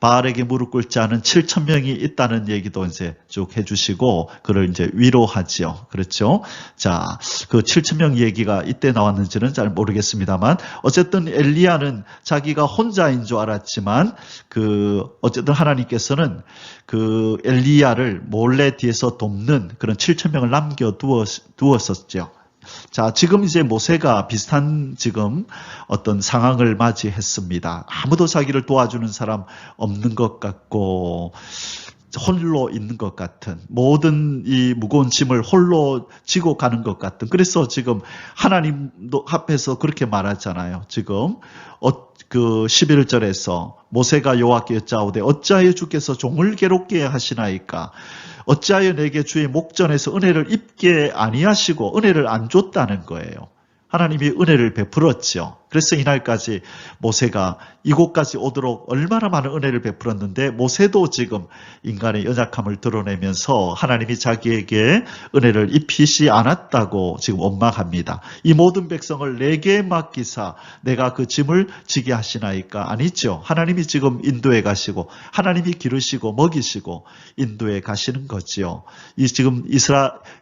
바알에게 무릎 꿇지 않은 7,000명이 있다는 얘기도 이제 쭉 해주시고, 그를 이제 위로하죠. 그렇죠? 자, 그 7,000명 얘기가 이때 나왔는지는 잘 모르겠습니다만, 어쨌든 엘리야는 자기가 혼자인 줄 알았지만, 어쨌든 하나님께서는 그 엘리야를 몰래 뒤에서 돕는 그런 7,000명을 남겨두었었죠. 자, 지금 이제 모세가 비슷한 지금 어떤 상황을 맞이했습니다. 아무도 자기를 도와주는 사람 없는 것 같고, 홀로 있는 것 같은, 모든 이 무거운 짐을 홀로 지고 가는 것 같은. 그래서 지금 하나님도 앞에서 그렇게 말하잖아요. 지금 그 11절에서 모세가 여호와께 여짜오되 어찌하여 주께서 종을 괴롭게 하시나이까? 어찌하여 내게 주의 목전에서 은혜를 입게 아니하시고, 은혜를 안 줬다는 거예요. 하나님이 은혜를 베풀었죠. 그래서 이날까지 모세가 이곳까지 오도록 얼마나 많은 은혜를 베풀었는데, 모세도 지금 인간의 연약함을 드러내면서 하나님이 자기에게 은혜를 입히지 않았다고 지금 원망합니다. 이 모든 백성을 내게 맡기사 내가 그 짐을 지게 하시나이까? 아니죠. 하나님이 지금 인도에 가시고 하나님이 기르시고 먹이시고 인도에 가시는 거지요. 이 지금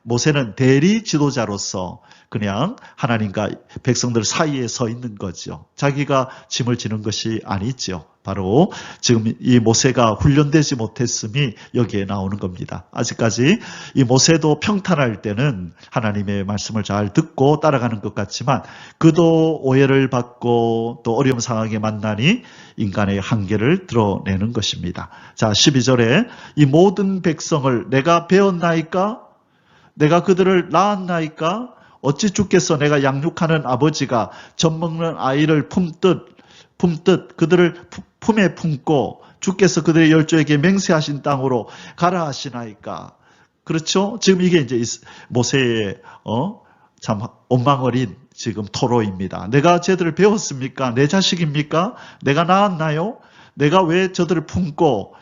모세는 대리 지도자로서 그냥 하나님과 백성들 사이에 서 있는 거죠. 자기가 짐을 지는 것이 아니죠. 바로 지금 이 모세가 훈련되지 못했음이 여기에 나오는 겁니다. 아직까지 이 모세도 평탄할 때는 하나님의 말씀을 잘 듣고 따라가는 것 같지만, 그도 오해를 받고 또 어려운 상황에 만나니 인간의 한계를 드러내는 것입니다. 자, 12절에 이 모든 백성을 내가 배웠나이까? 내가 그들을 낳았나이까? 어찌 주께서 내가 양육하는 아버지가 젖 먹는 아이를 품듯 그들을 품에 품고 주께서 그들의 열조에게 맹세하신 땅으로 가라 하시나이까? 그렇죠? 지금 이게 이제 모세의 참 원망 어린 지금 토로입니다. 내가 쟤들을 배웠습니까? 내 자식입니까? 내가 낳았나요? 내가 왜 저들을 품고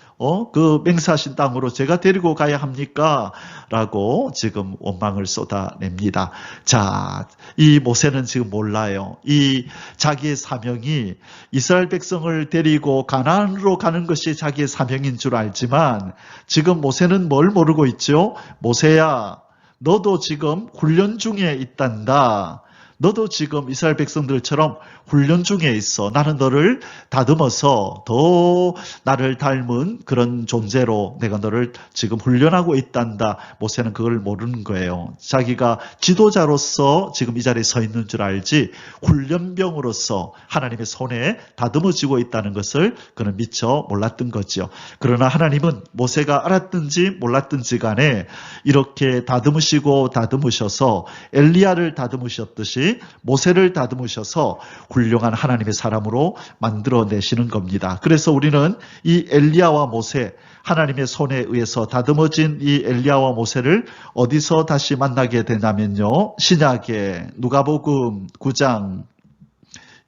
그 맹세하신 땅으로 제가 데리고 가야 합니까? 라고 지금 원망을 쏟아냅니다. 자, 이 모세는 지금 몰라요. 이 자기의 사명이 이스라엘 백성을 데리고 가나안으로 가는 것이 자기의 사명인 줄 알지만 지금 모세는 뭘 모르고 있죠? 모세야, 너도 지금 훈련 중에 있단다. 너도 지금 이스라엘 백성들처럼 훈련 중에 있어. 나는 너를 다듬어서 더 나를 닮은 그런 존재로 내가 너를 지금 훈련하고 있단다. 모세는 그걸 모르는 거예요. 자기가 지도자로서 지금 이 자리에 서 있는 줄 알지 훈련병으로서 하나님의 손에 다듬어지고 있다는 것을 그는 미처 몰랐던 거죠. 그러나 하나님은 모세가 알았든지 몰랐든지 간에 이렇게 다듬으시고 다듬으셔서 엘리야를 다듬으셨듯이 모세를 다듬으셔서 훌륭한 하나님의 사람으로 만들어내시는 겁니다. 그래서 우리는 이 엘리야와 모세, 하나님의 손에 의해서 다듬어진 이 엘리야와 모세를 어디서 다시 만나게 되냐면요. 신약의 누가복음 9장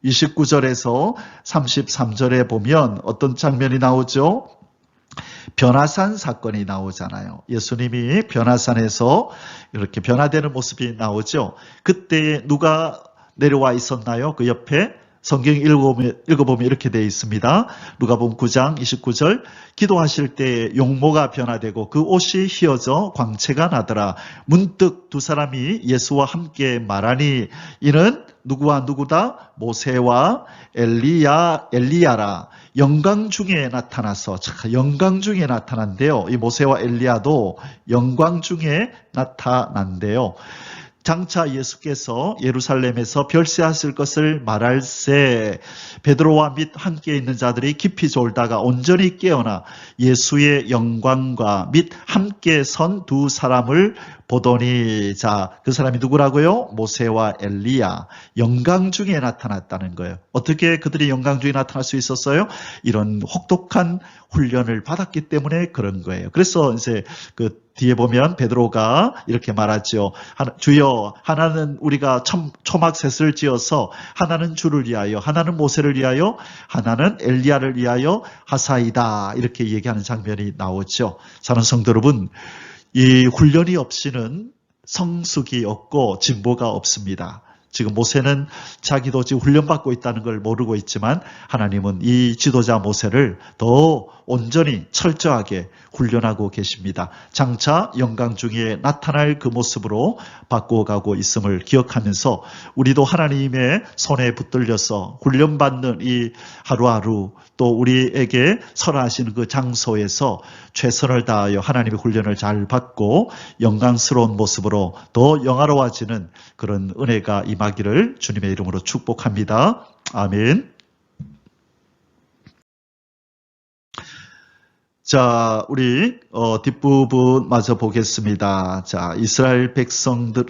29절에서 33절에 보면 어떤 장면이 나오죠? 변화산 사건이 나오잖아요. 예수님이 변화산에서 이렇게 변화되는 모습이 나오죠. 그때 누가 내려와 있었나요? 그 옆에 성경 읽어보면 이렇게 되어 있습니다. 누가복음 9장 29절 기도하실 때 용모가 변화되고 그 옷이 휘어져 광채가 나더라. 문득 두 사람이 예수와 함께 말하니 이는 누구와 누구다? 모세와 엘리야라. 영광 중에 나타나서 영광 중에 나타난대요. 이 모세와 엘리야도 영광 중에 나타난대요. 장차 예수께서 예루살렘에서 별세하실 것을 말할새 베드로와 및 함께 있는 자들이 깊이 졸다가 온전히 깨어나 예수의 영광과 및 함께 선 두 사람을 보더니 자, 그 사람이 누구라고요? 모세와 엘리야. 영광 중에 나타났다는 거예요. 어떻게 그들이 영광 중에 나타날 수 있었어요? 이런 혹독한 훈련을 받았기 때문에 그런 거예요. 그래서 이제 그 뒤에 보면 베드로가 이렇게 말하죠. 주여, 하나는 우리가 초막셋을 지어서 하나는 주를 위하여, 하나는 모세를 위하여, 하나는 엘리야를 위하여 하사이다. 이렇게 얘기하는 장면이 나오죠. 사랑하는 성도 여러분, 이 훈련이 없이는 성숙이 없고 진보가 없습니다. 지금 모세는 자기도 지금 훈련받고 있다는 걸 모르고 있지만 하나님은 이 지도자 모세를 더 온전히 철저하게 훈련하고 계십니다. 장차 영광 중에 나타날 그 모습으로 바꾸어가고 있음을 기억하면서 우리도 하나님의 손에 붙들려서 훈련받는 이 하루하루 또 우리에게 설하시는 그 장소에서 최선을 다하여 하나님의 훈련을 잘 받고 영광스러운 모습으로 더 영화로워지는 그런 은혜가 임하기를 주님의 이름으로 축복합니다. 아멘. 자, 우리 뒷부분 마저 보겠습니다. 자, 이스라엘 백성들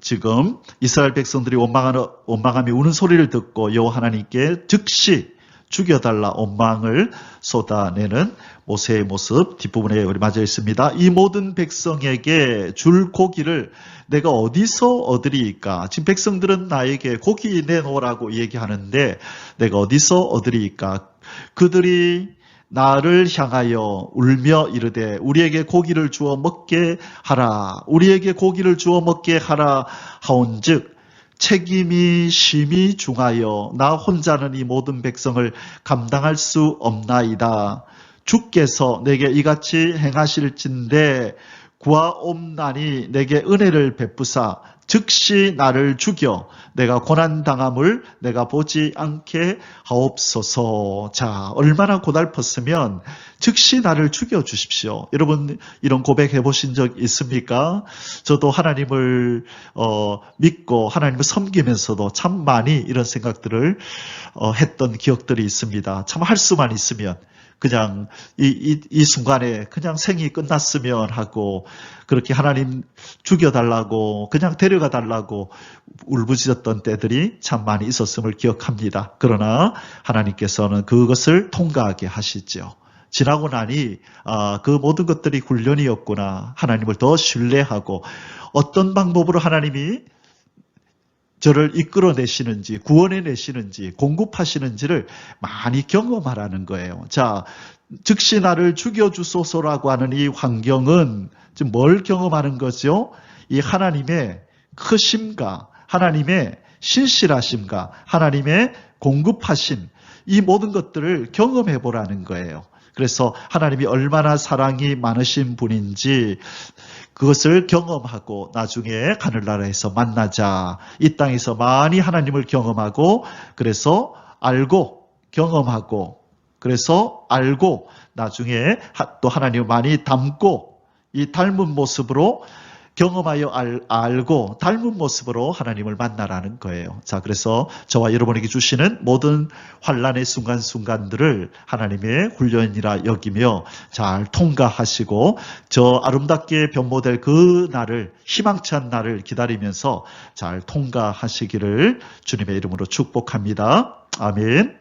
지금 이스라엘 백성들이 원망함이 우는 소리를 듣고 여호와 하나님께 즉시 죽여달라 원망을 쏟아내는 모세의 모습 뒷부분에 우리 맞아 있습니다. 이 모든 백성에게 줄 고기를 내가 어디서 얻으리이까? 지금 백성들은 나에게 고기 내놓으라고 얘기하는데 내가 어디서 얻으리이까? 그들이 나를 향하여 울며 이르되 우리에게 고기를 주어 먹게 하라. 우리에게 고기를 주어 먹게 하라 하온즉 책임이 심히 중하여 나 혼자는 이 모든 백성을 감당할 수 없나이다. 주께서 내게 이같이 행하실진대 구하옵나니 내게 은혜를 베푸사 즉시 나를 죽여 내가 고난당함을 내가 보지 않게 하옵소서. 자, 얼마나 고달팠으면 즉시 나를 죽여주십시오. 여러분 이런 고백해 보신 적 있습니까? 저도 하나님을 믿고 하나님을 섬기면서도 참 많이 이런 생각들을 했던 기억들이 있습니다. 참 할 수만 있으면 그냥 이 순간에 그냥 생이 끝났으면 하고 그렇게 하나님 죽여달라고 그냥 데려가 달라고 울부짖었던 때들이 참 많이 있었음을 기억합니다. 그러나 하나님께서는 그것을 통과하게 하시죠. 지나고 나니 그 모든 것들이 훈련이었구나. 하나님을 더 신뢰하고 어떤 방법으로 하나님이 저를 이끌어내시는지, 구원해내시는지, 공급하시는지를 많이 경험하라는 거예요. 자, 즉시 나를 죽여주소서라고 하는 이 환경은 지금 뭘 경험하는 거죠? 이 하나님의 크심과 하나님의 신실하심과 하나님의 공급하심, 이 모든 것들을 경험해 보라는 거예요. 그래서 하나님이 얼마나 사랑이 많으신 분인지 그것을 경험하고 나중에 하늘나라에서 만나자. 이 땅에서 많이 하나님을 경험하고 그래서 알고 경험하고 그래서 알고 나중에 또 하나님을 많이 닮고 이 닮은 모습으로 경험하여 알고 닮은 모습으로 하나님을 만나라는 거예요. 자, 그래서 저와 여러분에게 주시는 모든 환난의 순간순간들을 하나님의 훈련이라 여기며 잘 통과하시고 저 아름답게 변모될 그 날을, 희망찬 날을 기다리면서 잘 통과하시기를 주님의 이름으로 축복합니다. 아멘.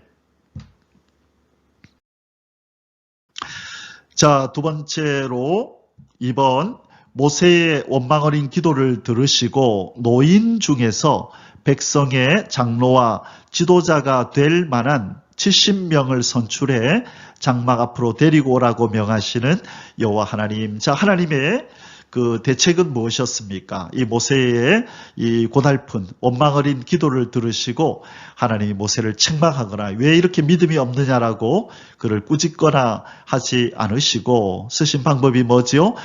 자, 두 번째로 이번 모세의 원망 어린 기도를 들으시고 노인 중에서 백성의 장로와 지도자가 될 만한 70명을 선출해 장막 앞으로 데리고 오라고 명하시는 여호와 하나님. 자, 하나님의 그 대책은 무엇이었습니까? 이 모세의 이 고달픈 원망 어린 기도를 들으시고 하나님이 모세를 책망하거나 왜 이렇게 믿음이 없느냐라고 그를 꾸짖거나 하지 않으시고 쓰신 방법이 뭐지요?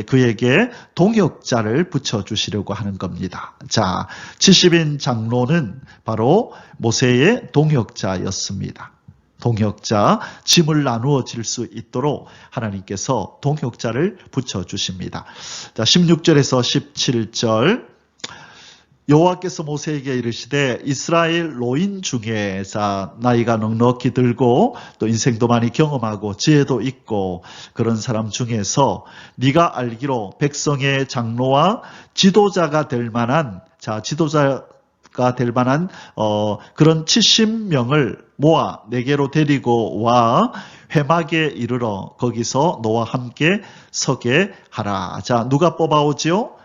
그에게 동역자를 붙여주시려고 하는 겁니다. 자, 70인 장로는 바로 모세의 동역자였습니다. 동역자, 짐을 나누어 질 수 있도록 하나님께서 동역자를 붙여주십니다. 자, 16절에서 17절 여호와께서 모세에게 이르시되 이스라엘 노인 중에 나이가 넉넉히 들고 또 인생도 많이 경험하고 지혜도 있고 그런 사람 중에서 네가 알기로 백성의 장로와 지도자가 될 만한 지도자가 될 만한 그런 70명을 모아 내게로 데리고 와 회막에 이르러 거기서 너와 함께 서게 하라. 자, 누가 뽑아오지요?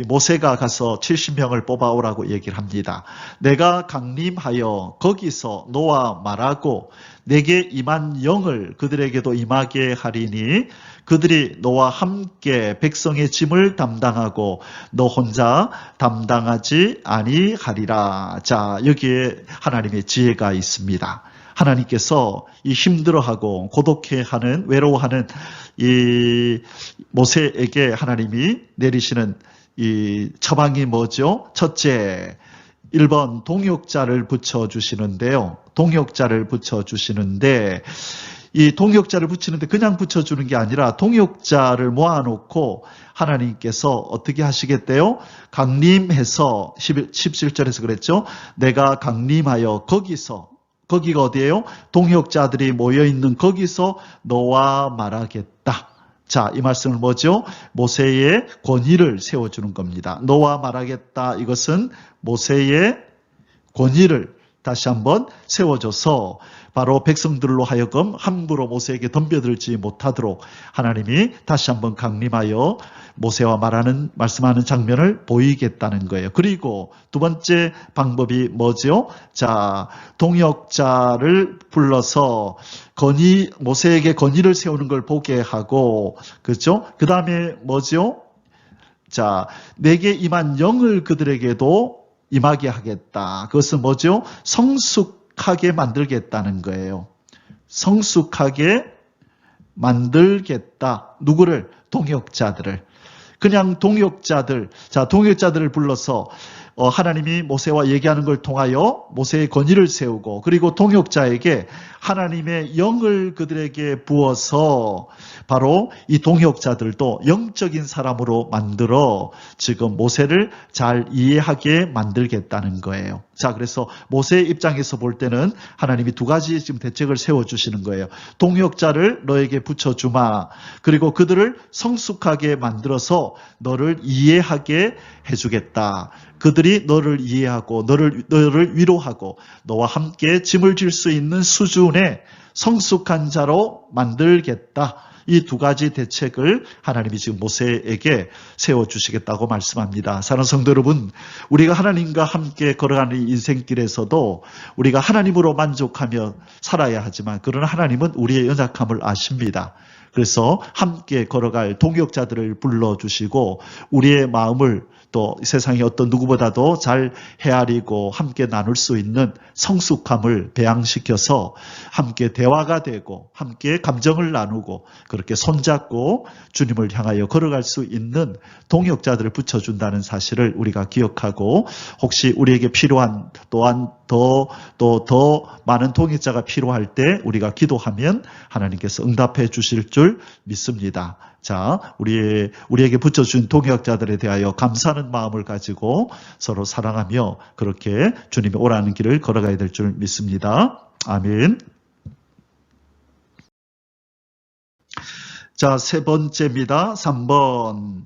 모세가 가서 70명을 뽑아오라고 얘기를 합니다. 내가 강림하여 거기서 너와 말하고 내게 임한 영을 그들에게도 임하게 하리니 그들이 너와 함께 백성의 짐을 담당하고 너 혼자 담당하지 아니하리라. 자, 여기에 하나님의 지혜가 있습니다. 하나님께서 이 힘들어하고 고독해하는 외로워하는 이 모세에게 하나님이 내리시는 이 처방이 뭐죠? 첫째, 1번 동역자를 붙여주시는데요. 동역자를 붙여주시는데 이 동역자를 붙이는데 그냥 붙여주는 게 아니라 동역자를 모아놓고 하나님께서 어떻게 하시겠대요? 강림해서 17절에서 그랬죠? 내가 강림하여 거기가 어디예요? 동역자들이 모여있는 거기서 너와 말하겠다. 자, 이 말씀은 뭐죠? 모세의 권위를 세워주는 겁니다. 너와 말하겠다. 이것은 모세의 권위를 다시 한번 세워줘서 바로 백성들로 하여금 함부로 모세에게 덤벼들지 못하도록 하나님이 다시 한번 강림하여 모세와 말씀하는 장면을 보이겠다는 거예요. 그리고 두 번째 방법이 뭐죠? 자, 동역자를 불러서 모세에게 권위를 세우는 걸 보게 하고, 그렇죠? 그 다음에 뭐죠? 자, 내게 임한 영을 그들에게도 임하게 하겠다. 그것은 뭐죠? 성숙하게 만들겠다는 거예요. 성숙하게 만들겠다. 누구를? 동역자들을. 그냥 동역자들을 불러서 하나님이 모세와 얘기하는 걸 통하여 모세의 권위를 세우고 그리고 동역자에게 하나님의 영을 그들에게 부어서 바로 이 동역자들도 영적인 사람으로 만들어 지금 모세를 잘 이해하게 만들겠다는 거예요. 자, 그래서 모세의 입장에서 볼 때는 하나님이 두 가지 지금 대책을 세워주시는 거예요. 동역자를 너에게 붙여주마. 그리고 그들을 성숙하게 만들어서 너를 이해하게 해주겠다. 그들이 너를 이해하고 너를 위로하고 너와 함께 짐을 질 수 있는 수준의 성숙한 자로 만들겠다. 이 두 가지 대책을 하나님이 지금 모세에게 세워주시겠다고 말씀합니다. 사랑하는 성도 여러분, 우리가 하나님과 함께 걸어가는 인생길에서도 우리가 하나님으로 만족하며 살아야 하지만, 그러나 하나님은 우리의 연약함을 아십니다. 그래서 함께 걸어갈 동역자들을 불러주시고 우리의 마음을 또 세상의 어떤 누구보다도 잘 헤아리고 함께 나눌 수 있는 성숙함을 배양시켜서 함께 대화가 되고 함께 감정을 나누고 그렇게 손잡고 주님을 향하여 걸어갈 수 있는 동역자들을 붙여준다는 사실을 우리가 기억하고, 혹시 우리에게 필요한 또한 더 많은 동역자가 필요할 때 우리가 기도하면 하나님께서 응답해 주실 줄 믿습니다. 자, 우리에게 붙여준 동역자들에 대하여 감사하는 마음을 가지고 서로 사랑하며 그렇게 주님의 오라는 길을 걸어가야 될 줄 믿습니다. 아멘. 자, 세 번째입니다. 3번.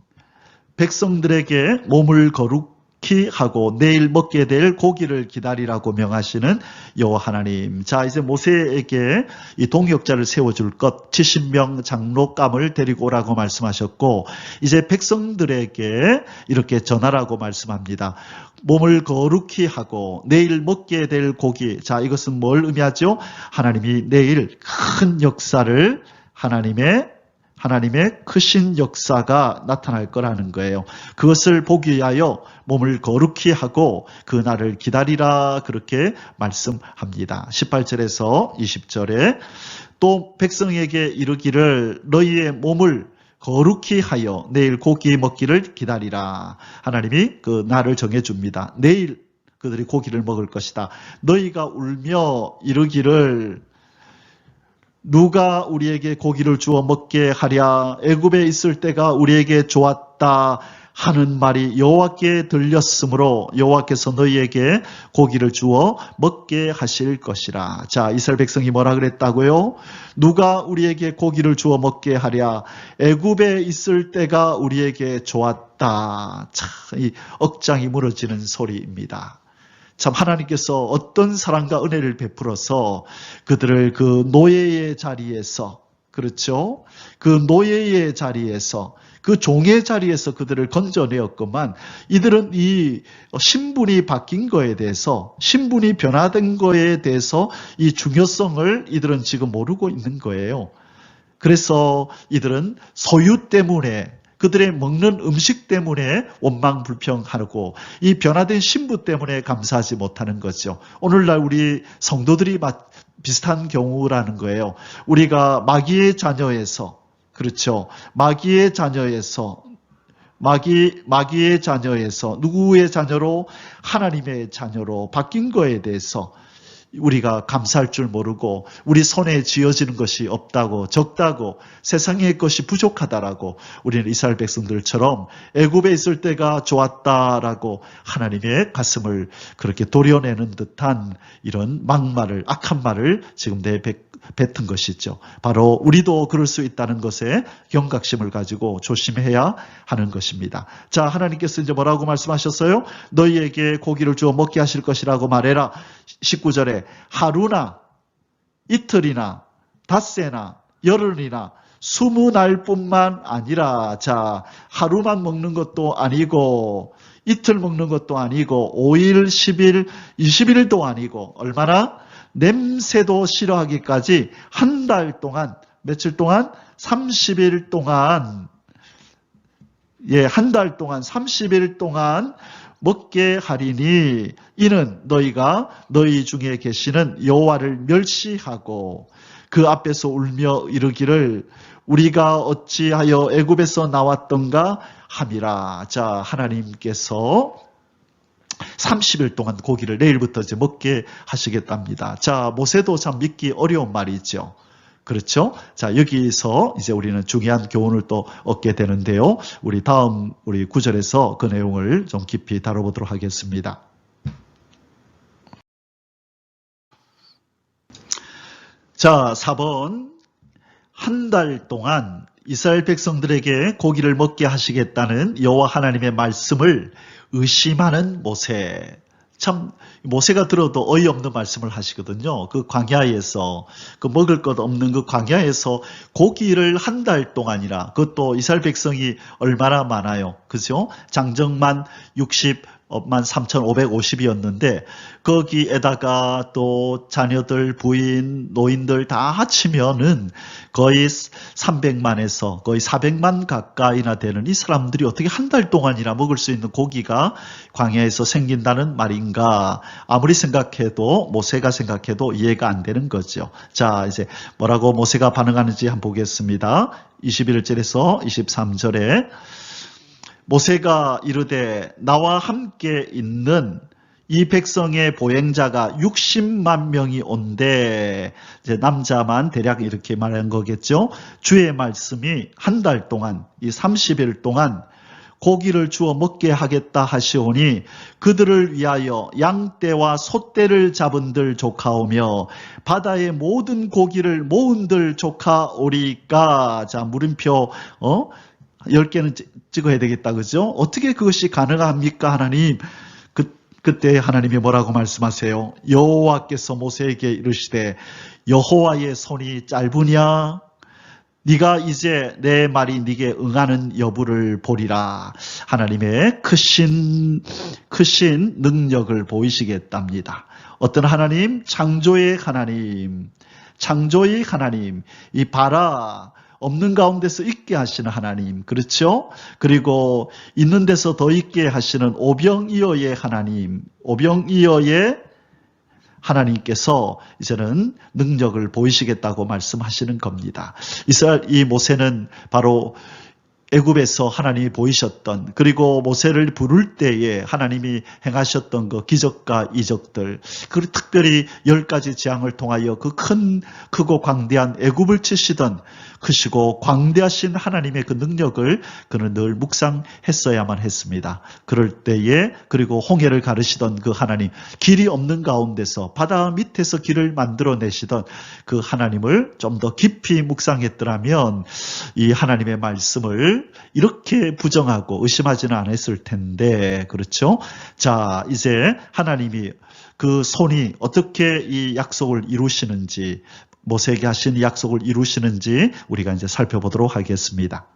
백성들에게 몸을 거룩히 하고 내일 먹게 될 고기를 기다리라고 명하시는 여호와 하나님. 자, 이제 모세에게 이 동역자를 세워줄 것 70명 장로감을 데리고 오라고 말씀하셨고, 이제 백성들에게 이렇게 전하라고 말씀합니다. 몸을 거룩히 하고 내일 먹게 될 고기. 자, 이것은 뭘 의미하죠? 하나님이 내일 큰 역사를 하나님의 크신 역사가 나타날 거라는 거예요. 그것을 보기 위하여 몸을 거룩히 하고 그날을 기다리라, 그렇게 말씀합니다. 18절에서 20절에 또 백성에게 이르기를 너희의 몸을 거룩히 하여 내일 고기 먹기를 기다리라. 하나님이 그 날을 정해줍니다. 내일 그들이 고기를 먹을 것이다. 너희가 울며 이르기를 누가 우리에게 고기를 주어 먹게 하랴? 애굽에 있을 때가 우리에게 좋았다 하는 말이 여호와께 들렸으므로 여호와께서 너희에게 고기를 주어 먹게 하실 것이라. 자, 이스라엘 백성이 뭐라 그랬다고요? 누가 우리에게 고기를 주어 먹게 하랴? 애굽에 있을 때가 우리에게 좋았다. 참, 이 억장이 무너지는 소리입니다. 참, 하나님께서 어떤 사랑과 은혜를 베풀어서 그들을 그 노예의 자리에서, 그렇죠? 그 노예의 자리에서, 그 종의 자리에서 그들을 건져내었건만, 이들은 이 신분이 바뀐 거에 대해서, 신분이 변화된 거에 대해서 이 중요성을 이들은 지금 모르고 있는 거예요. 그래서 이들은 소유 때문에, 그들의 먹는 음식 때문에 원망불평하고 이 변화된 신부 때문에 감사하지 못하는 거죠. 오늘날 우리 성도들이 비슷한 경우라는 거예요. 우리가 마귀의 자녀에서, 그렇죠? 마귀의 자녀에서 누구의 자녀로? 하나님의 자녀로 바뀐 거에 대해서 우리가 감사할 줄 모르고, 우리 손에 쥐어지는 것이 없다고, 적다고, 세상의 것이 부족하다라고, 우리는 이스라엘 백성들처럼 애굽에 있을 때가 좋았다라고 하나님의 가슴을 그렇게 도려내는 듯한 이런 막말을, 악한 말을 지금 뱉은 것이죠. 바로 우리도 그럴 수 있다는 것에 경각심을 가지고 조심해야 하는 것입니다. 자, 하나님께서 이제 뭐라고 말씀하셨어요? 너희에게 고기를 주어 먹게 하실 것이라고 말해라. 19절에 하루나 이틀이나 닷새나 열흘이나 20날뿐만 아니라, 자, 하루만 먹는 것도 아니고 이틀 먹는 것도 아니고 5일, 10일, 20일도 아니고 얼마나? 냄새도 싫어하기까지 한 달 동안, 며칠 동안? 30일 동안, 한 달 동안 30일 동안 먹게 하리니 이는 너희가 너희 중에 계시는 여호와를 멸시하고 그 앞에서 울며 이르기를 우리가 어찌하여 애굽에서 나왔던가 함이라. 자, 하나님께서 30일 동안 고기를 내일부터 이제 먹게 하시겠답니다. 자, 모세도 참 믿기 어려운 말이죠. 그렇죠? 자, 여기서 이제 우리는 중요한 교훈을 또 얻게 되는데요. 우리 다음 9절에서 그 내용을 좀 깊이 다뤄보도록 하겠습니다. 자, 4번. 한 달 동안 이스라엘 백성들에게 고기를 먹게 하시겠다는 여호와 하나님의 말씀을 의심하는 모세. 참 모세가 들어도 어이없는 말씀을 하시거든요. 그 광야에서 그 먹을 것 없는 그 광야에서 고기를 한 달 동안이나, 그것도 이스라엘 백성이 얼마나 많아요. 그죠? 장정만 60만 3,550이었는데 거기에다가 또 자녀들, 부인, 노인들 다 합치면은 거의 300만에서 거의 400만 가까이나 되는 이 사람들이 어떻게 한 달 동안이나 먹을 수 있는 고기가 광야에서 생긴다는 말인가? 아무리 생각해도, 모세가 생각해도 이해가 안 되는 거죠. 자, 이제 뭐라고 모세가 반응하는지 한번 보겠습니다. 21절에서 23절에 모세가 이르되 나와 함께 있는 이 백성의 보행자가 60만 명이 온대. 이제 남자만 대략 이렇게 말한 거겠죠. 주의 말씀이 한 달 동안, 이 30일 동안 고기를 주어 먹게 하겠다 하시오니 그들을 위하여 양떼와 소떼를 잡은들 조카오며 바다의 모든 고기를 모은들 조카오리까. 자, 물음표 10개는 찍어야 되겠다. 그죠? 어떻게 그것이 가능합니까, 하나님? 그때 하나님이 뭐라고 말씀하세요? 여호와께서 모세에게 이르시되 여호와의 손이 짧으냐? 네가 이제 내 말이 네게 응하는 여부를 보리라. 하나님의 크신 능력을 보이시겠답니다. 어떤 하나님? 창조의 하나님. 창조의 하나님. 이 봐라. 없는 가운데서 있게 하시는 하나님. 그렇죠? 그리고 있는 데서 더 있게 하시는 오병이어의 하나님. 오병이어의 하나님께서 이제는 능력을 보이시겠다고 말씀하시는 겁니다. 이 모세는 바로 애굽에서 하나님이 보이셨던, 그리고 모세를 부를 때에 하나님이 행하셨던 그 기적과 이적들, 그리고 특별히 10가지 재앙을 통하여 그 크고 광대한 애굽을 치시던 크시고 광대하신 하나님의 그 능력을 그는 늘 묵상했어야만 했습니다. 그럴 때에, 그리고 홍해를 가르시던 그 하나님, 길이 없는 가운데서 바다 밑에서 길을 만들어내시던 그 하나님을 좀 더 깊이 묵상했더라면 이 하나님의 말씀을 이렇게 부정하고 의심하지는 않았을 텐데, 그렇죠? 자, 이제 하나님이 그 손이 어떻게 이 약속을 이루시는지, 모세에게 하신 약속을 이루시는지 우리가 이제 살펴보도록 하겠습니다.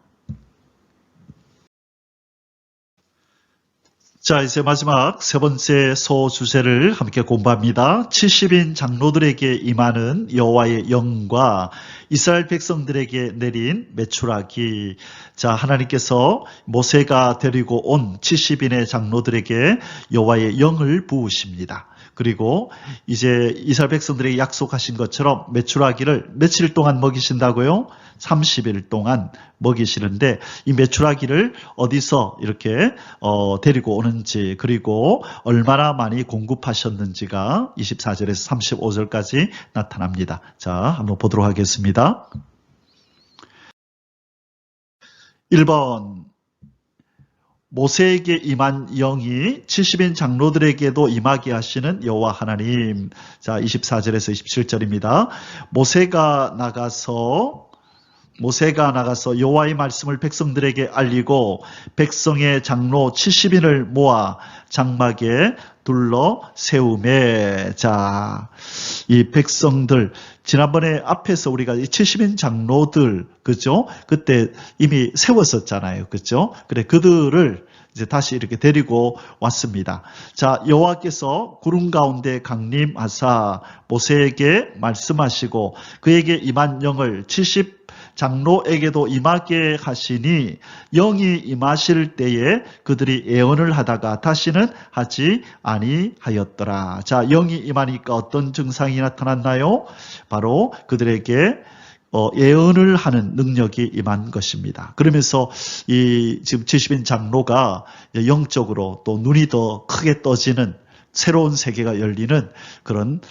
자, 이제 마지막 세 번째 소주제를 함께 공부합니다. 70인 장로들에게 임하는 여호와의 영과 이스라엘 백성들에게 내린 메추라기. 자, 하나님께서 모세가 데리고 온 70인의 장로들에게 여호와의 영을 부으십니다. 그리고 이제 이스라엘 백성들에게 약속하신 것처럼 메추라기를 며칠 동안 먹이신다고요? 30일 동안 먹이시는데, 이 메추라기를 어디서 이렇게 데리고 오는지, 그리고 얼마나 많이 공급하셨는지가 24절에서 35절까지 나타납니다. 자, 한번 보도록 하겠습니다. 1번, 모세에게 임한 영이 70인 장로들에게도 임하게 하시는 여호와 하나님. 자, 24절에서 27절입니다. 모세가 나가서 여호와의 말씀을 백성들에게 알리고 백성의 장로 70인을 모아 장막에 둘러 세우매. 자, 이 백성들, 지난번에 앞에서 우리가 이 70인 장로들, 그죠? 그때 이미 세웠었잖아요. 그죠? 그래, 그들을 이제 다시 이렇게 데리고 왔습니다. 자, 여호와께서 구름 가운데 강림하사 모세에게 말씀하시고 그에게 임한 영을 70 장로에게도 임하게 하시니 영이 임하실 때에 그들이 예언을 하다가 다시는 하지 아니하였더라. 자, 영이 임하니까 어떤 증상이 나타났나요? 바로 그들에게 예언을 하는 능력이 임한 것입니다. 그러면서 이 지금 70인 장로가 영적으로 또 눈이 더 크게 떠지는 새로운 세계가 열리는 그런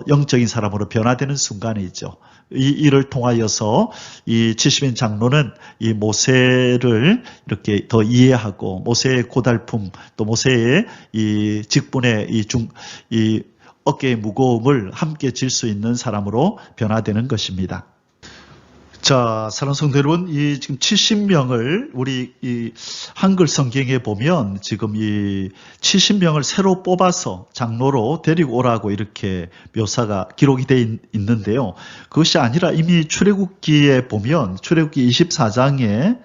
영적인 사람으로 변화되는 순간이죠. 이 일을 통하여서 이 70인 장로는 이 모세를 이렇게 더 이해하고 모세의 고달픔, 또 모세의 이 직분의 이 어깨의 무거움을 함께 질 수 있는 사람으로 변화되는 것입니다. 자, 사랑하는 성도 여러분, 이 지금 70명을 우리 이 한글 성경에 보면 지금 이 70명을 새로 뽑아서 장로로 데리고 오라고 이렇게 묘사가 기록이 되어 있는데요. 그것이 아니라 이미 출애굽기에 보면 출애굽기 24장에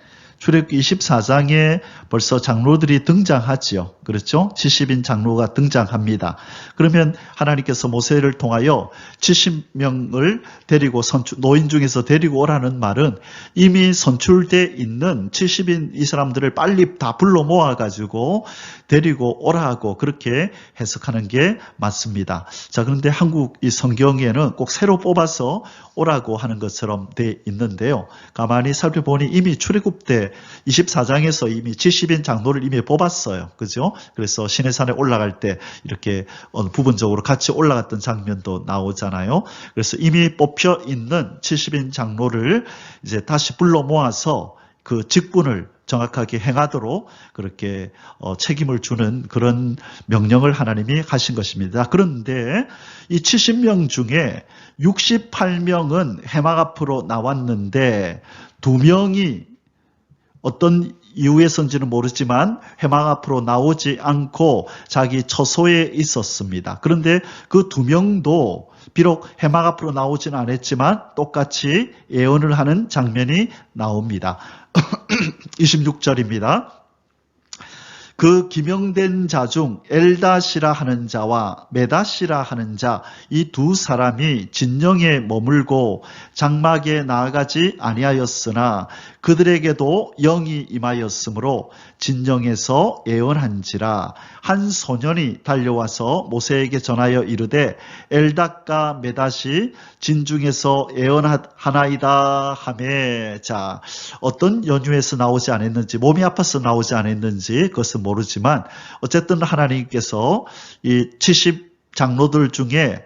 벌써 장로들이 등장하지요. 그렇죠? 70인 장로가 등장합니다. 그러면 하나님께서 모세를 통하여 70명을 데리고 노인 중에서 데리고 오라는 말은 이미 선출되어 있는 70인 이 사람들을 빨리 다 불러 모아가지고 데리고 오라고 그렇게 해석하는 게 맞습니다. 자, 그런데 한국 이 성경에는 꼭 새로 뽑아서 오라고 하는 것처럼 되어 있는데요. 가만히 살펴보니 이미 출애굽 때 24장에서 이미 70인 장로를 이미 뽑았어요. 그죠? 그래서 시내산에 올라갈 때 이렇게 부분적으로 같이 올라갔던 장면도 나오잖아요. 그래서 이미 뽑혀 있는 70인 장로를 이제 다시 불러 모아서 그 직분을 정확하게 행하도록 그렇게 책임을 주는 그런 명령을 하나님이 하신 것입니다. 그런데 이 70명 중에 68명은 해막 앞으로 나왔는데 2명이 어떤 이유에서인지는 모르지만 해막 앞으로 나오지 않고 자기 처소에 있었습니다. 그런데 그 2명도 비록 해막 앞으로 나오지는 않았지만 똑같이 예언을 하는 장면이 나옵니다. 26절입니다. 그 기명된 자 중 엘다시라 하는 자와 메다시라 하는 자 이 두 사람이 진영에 머물고 장막에 나아가지 아니하였으나 그들에게도 영이 임하였으므로 진영에서 예언한지라. 한 소년이 달려와서 모세에게 전하여 이르되 엘닷과 메닷이 진중에서 예언하나이다 하매. 자, 어떤 연유에서 나오지 않았는지, 몸이 아파서 나오지 않았는지 그것은 모르지만 어쨌든 하나님께서 이 70 장로들 중에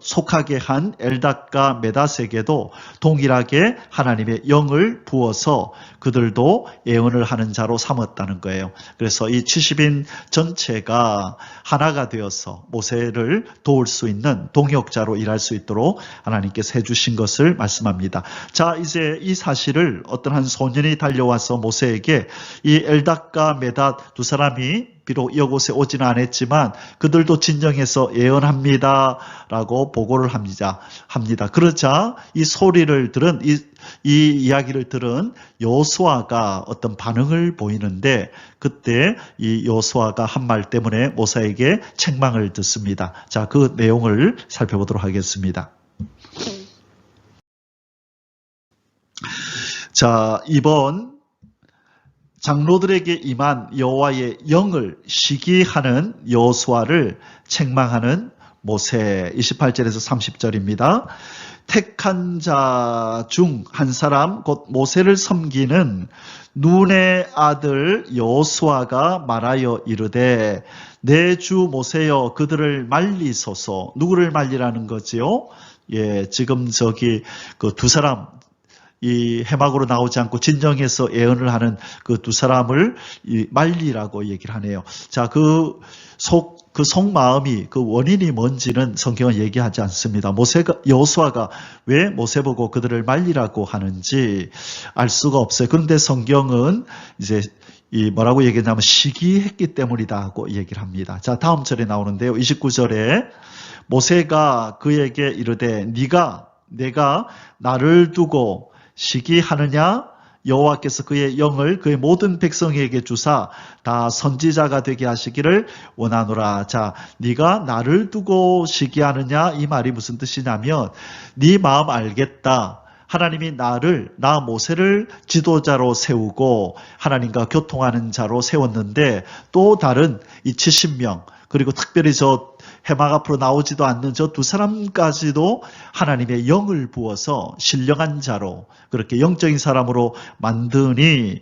속하게 한 엘닷과 메닷에게도 동일하게 하나님의 영을 부어서 그들도 예언을 하는 자로 삼았다는 거예요. 그래서 이 70인 전체가 하나가 되어서 모세를 도울 수 있는 동역자로 일할 수 있도록 하나님께서 해주신 것을 말씀합니다. 자, 이제 이 사실을 어떤 한 소년이 달려와서 모세에게 이 엘닷과 메닷 두 사람이 비록 이곳에 오지는 않았지만 그들도 진정해서 예언합니다 라고 보고를 합니다. 그러자 이 소리를 들은 이 이야기를 들은 여호수아가 어떤 반응을 보이는데 그때 이 여호수아가 한 말 때문에 모세에게 책망을 듣습니다. 자, 그 내용을 살펴보도록 하겠습니다. 자, 이번 장로들에게 임한 여호와의 영을 시기하는 여호수아를 책망하는 모세 28절에서 30절입니다. 택한 자 중 한 사람 곧 모세를 섬기는 눈의 아들 여호수아가 말하여 이르되 내 주 모세여 그들을 말리소서. 누구를 말리라는 거지요? 예, 지금 그 두 사람 이 해막으로 나오지 않고 진정해서 예언을 하는 그 두 사람을 말리라고 얘기를 하네요. 자, 그 속마음이 그 원인이 뭔지는 성경은 얘기하지 않습니다. 여호수아가 왜 모세 보고 그들을 말리라고 하는지 알 수가 없어요. 그런데 성경은 이제 뭐라고 얘기했냐면 시기했기 때문이다고 얘기를 합니다. 자, 다음 절에 나오는데요. 29절에 모세가 그에게 이르되 내가 나를 두고 시기하느냐? 여호와께서 그의 영을 그의 모든 백성에게 주사 다 선지자가 되게 하시기를 원하노라. 자, 네가 나를 두고 시기하느냐? 이 말이 무슨 뜻이냐면 네 마음 알겠다. 하나님이 나 모세를 지도자로 세우고 하나님과 교통하는 자로 세웠는데 또 다른 이 70명 그리고 특별히 저 해막 앞으로 나오지도 않는 저 두 사람까지도 하나님의 영을 부어서 신령한 자로 그렇게 영적인 사람으로 만드니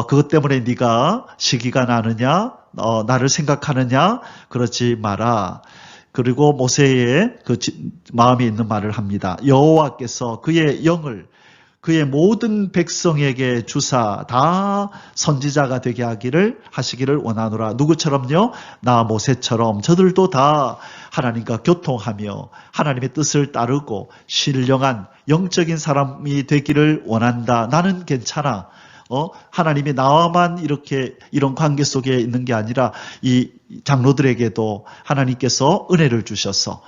그것 때문에 네가 시기가 나느냐 나를 생각하느냐 그렇지 마라. 그리고 모세의 그 마음에 있는 말을 합니다. 여호와께서 그의 영을 그의 모든 백성에게 주사 다 선지자가 되게 하시기를 원하노라. 누구처럼요? 나 모세처럼 저들도 다 하나님과 교통하며 하나님의 뜻을 따르고 신령한 영적인 사람이 되기를 원한다. 나는 괜찮아. 하나님이 나와만 이렇게 이런 관계 속에 있는 게 아니라 이 장로들에게도 하나님께서 은혜를 주셔서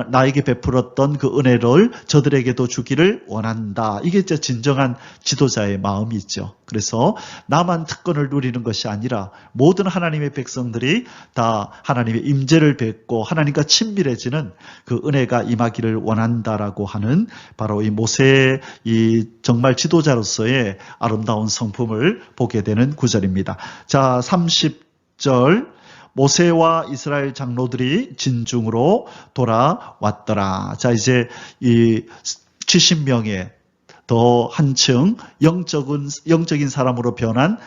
나에게 베풀었던 그 은혜를 저들에게도 주기를 원한다. 이게 이제 진정한 지도자의 마음이죠. 그래서 나만 특권을 누리는 것이 아니라 모든 하나님의 백성들이 다 하나님의 임재를 뵙고 하나님과 친밀해지는 그 은혜가 임하기를 원한다라고 하는 바로 이 모세의 이 정말 지도자로서의 아름다운 성품을 보게 되는 구절입니다. 자, 30절. 모세와 이스라엘 장로들이 진중으로 돌아왔더라. 자, 이제 이 70명의 더 한층 영적인 사람으로 변한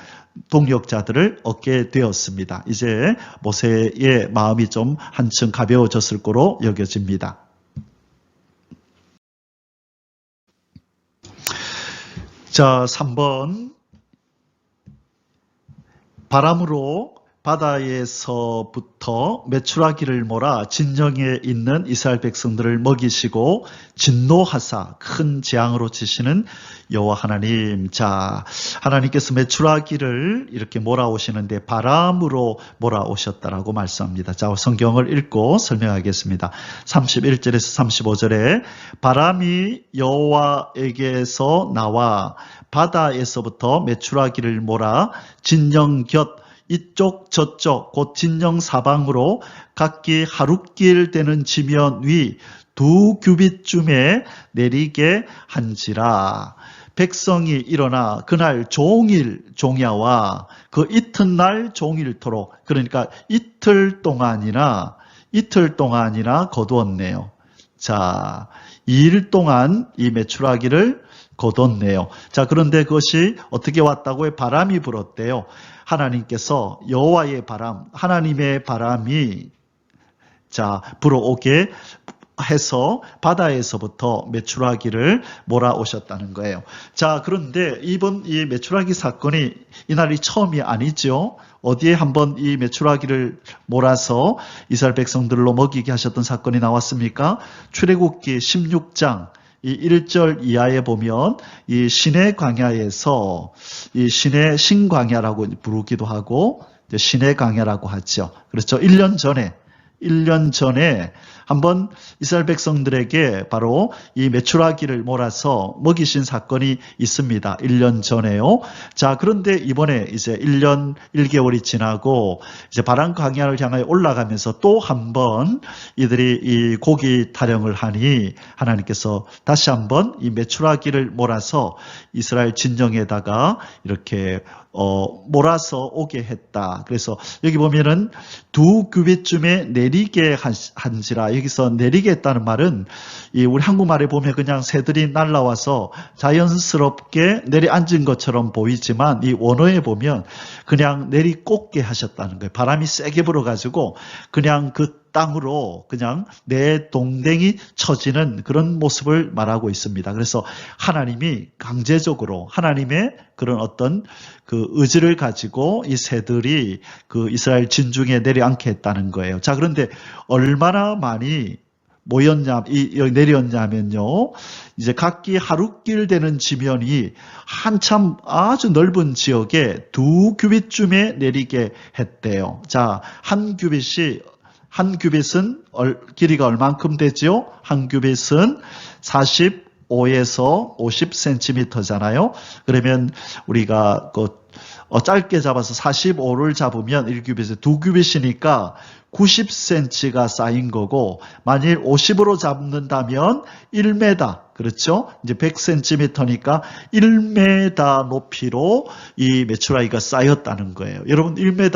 동력자들을 얻게 되었습니다. 이제 모세의 마음이 좀 한층 가벼워졌을 거로 여겨집니다. 자, 3번. 바람으로 바다에서부터 메추라기를 몰아 진영에 있는 이스라엘 백성들을 먹이시고 진노하사 큰 재앙으로 치시는 여호와 하나님. 자, 하나님께서 메추라기를 이렇게 몰아오시는데 바람으로 몰아오셨다라고 말씀합니다. 자, 성경을 읽고 설명하겠습니다. 31절에서 35절에 바람이 여호와에게서 나와 바다에서부터 메추라기를 몰아 진영 곁 이쪽 저쪽 곧 진영 사방으로 각기 하룻길 되는 지면 위 2규빗쯤에 내리게 한지라. 백성이 일어나 그날 종일 종야와 그 이튿날 종일토록, 그러니까 이틀 동안이나 거두었네요. 자, 2일 동안 이 메추라기를 거뒀네요. 자, 그런데 그것이 어떻게 왔다고요? 바람이 불었대요. 하나님께서 여호와의 바람, 하나님의 바람이 불어오게 해서 바다에서부터 메추라기를 몰아오셨다는 거예요. 자, 그런데 이번 이 메추라기 사건이 이날이 처음이 아니죠. 어디에 한번 이 메추라기를 몰아서 이스라엘 백성들로 먹이게 하셨던 사건이 나왔습니까? 출애굽기 16장 이 1절 이하에 보면 이 시내 광야에서 이 시내 신광야라고 부르기도 하고 시내 광야라고 하죠. 그렇죠. 1년 전에 한번 이스라엘 백성들에게 바로 이 메추라기를 몰아서 먹이신 사건이 있습니다. 1년 전에요. 자, 그런데 이번에 이제 1년 1개월이 지나고 이제 바람 광야를 향하여 올라가면서 또 한번 이들이 이 고기 타령을 하니 하나님께서 다시 한번 이 메추라기를 몰아서 이스라엘 진영에다가 이렇게 몰아서 오게 했다. 그래서 여기 보면은 2규빗쯤에 내리게 한지라. 여기서 내리게 했다는 말은 우리 한국말에 보면 그냥 새들이 날라와서 자연스럽게 내려앉은 것처럼 보이지만 이 원어에 보면 그냥 내리꽂게 하셨다는 거예요. 바람이 세게 불어가지고 그냥 그 땅으로 그냥 내 동댕이 쳐지는 그런 모습을 말하고 있습니다. 그래서 하나님이 강제적으로 하나님의 그런 어떤 그 의지를 가지고 이 새들이 그 이스라엘 진중에 내려앉게 했다는 거예요. 자, 그런데 얼마나 많이 내렸냐면요. 이제 각기 하룻길 되는 지면이 한참 아주 넓은 지역에 2규빗쯤에 내리게 했대요. 자, 한 규빗은 길이가 얼만큼 되죠? 한 규빗은 45에서 50cm잖아요. 그러면 우리가 짧게 잡아서 45를 잡으면 1규빗에 2규빗이니까 90cm가 쌓인 거고, 만일 50으로 잡는다면 1m, 그렇죠? 이제 100cm니까 1m 높이로 이 메추라기가 쌓였다는 거예요. 여러분 1m,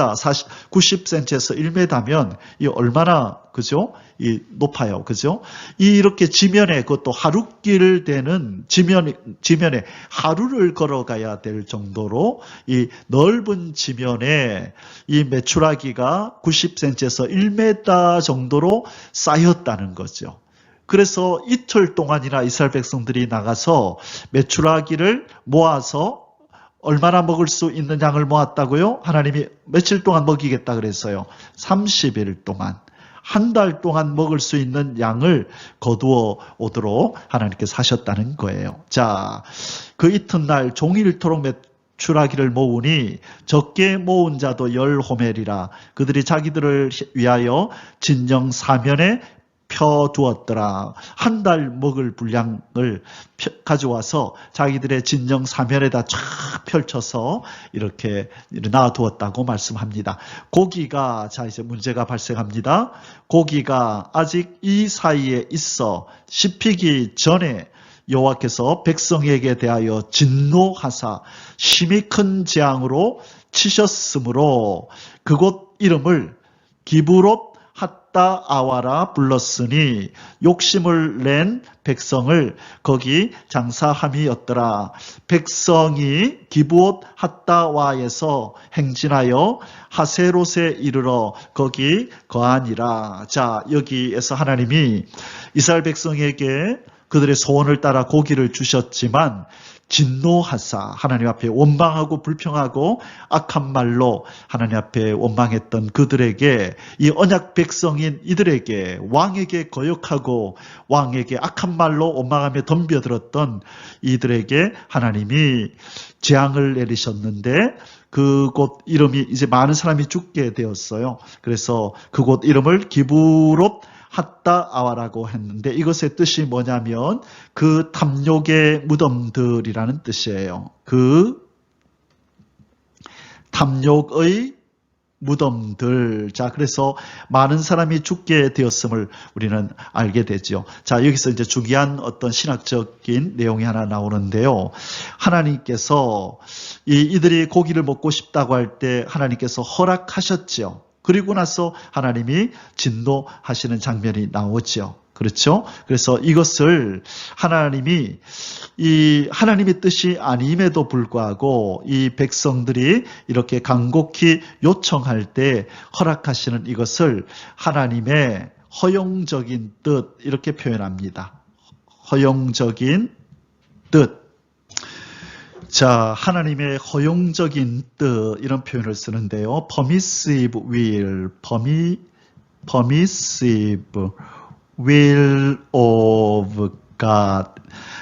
90cm에서 1m면 이 얼마나, 그죠? 이 높아요. 그죠? 이렇게 지면에, 그것도 하룻길 되는 지면에 하루를 걸어가야 될 정도로 이 넓은 지면에 이 메추라기가 90cm에서 1m 정도로 쌓였다는 거죠. 그래서 이틀 동안이나 이스라엘 백성들이 나가서 메추라기를 모아서 얼마나 먹을 수 있는 양을 모았다고요? 하나님이 며칠 동안 먹이겠다 그랬어요. 30일 동안. 한 달 동안 먹을 수 있는 양을 거두어 오도록 하나님께서 하셨다는 거예요. 자, 그 이튿날 종일토록 매출하기를 모으니 적게 모은 자도 10호멜이라 그들이 자기들을 위하여 진정 사면에 펴두었더라. 한 달 먹을 분량을 가져와서 자기들의 진정 사면에다 쫙 펼쳐서 이렇게 놔두었다고 말씀합니다. 고기가, 자 이제 문제가 발생합니다. 고기가 아직 이 사이에 있어 씹히기 전에 여호와께서 백성에게 대하여 진노하사 심히 큰 재앙으로 치셨으므로 그곳 이름을 기브롯 핫다 아와라 불렀으니 욕심을 낸 백성을 거기 장사함이었더라. 백성이 기브롯 핫다와에서 행진하여 하세롯에 이르러 거기 거하니라. 자, 여기에서 하나님이 이스라엘 백성에게 그들의 소원을 따라 고기를 주셨지만 진노하사 하나님 앞에 원망하고 불평하고 악한 말로 하나님 앞에 원망했던 그들에게 이 언약 백성인 이들에게 왕에게 거역하고 왕에게 악한 말로 원망하며 덤벼들었던 이들에게 하나님이 재앙을 내리셨는데 그곳 이름이 이제 많은 사람이 죽게 되었어요. 그래서 그곳 이름을 기브롯 핫다 아와라고 했는데 이것의 뜻이 뭐냐면 그 탐욕의 무덤들이라는 뜻이에요. 그 탐욕의 무덤들. 자, 그래서 많은 사람이 죽게 되었음을 우리는 알게 되죠. 자, 여기서 이제 중요한 어떤 신학적인 내용이 하나 나오는데요. 하나님께서 이들이 고기를 먹고 싶다고 할 때 하나님께서 허락하셨죠. 그리고 나서 하나님이 진노하시는 장면이 나오죠. 그렇죠? 그래서 이것을 하나님이 하나님의 뜻이 아님에도 불구하고 이 백성들이 이렇게 간곡히 요청할 때 허락하시는 이것을 하나님의 허용적인 뜻 이렇게 표현합니다. 허용적인 뜻. 자, 하나님의 허용적인 뜻 이런 표현을 쓰는데요. permissive will, permissive will of God.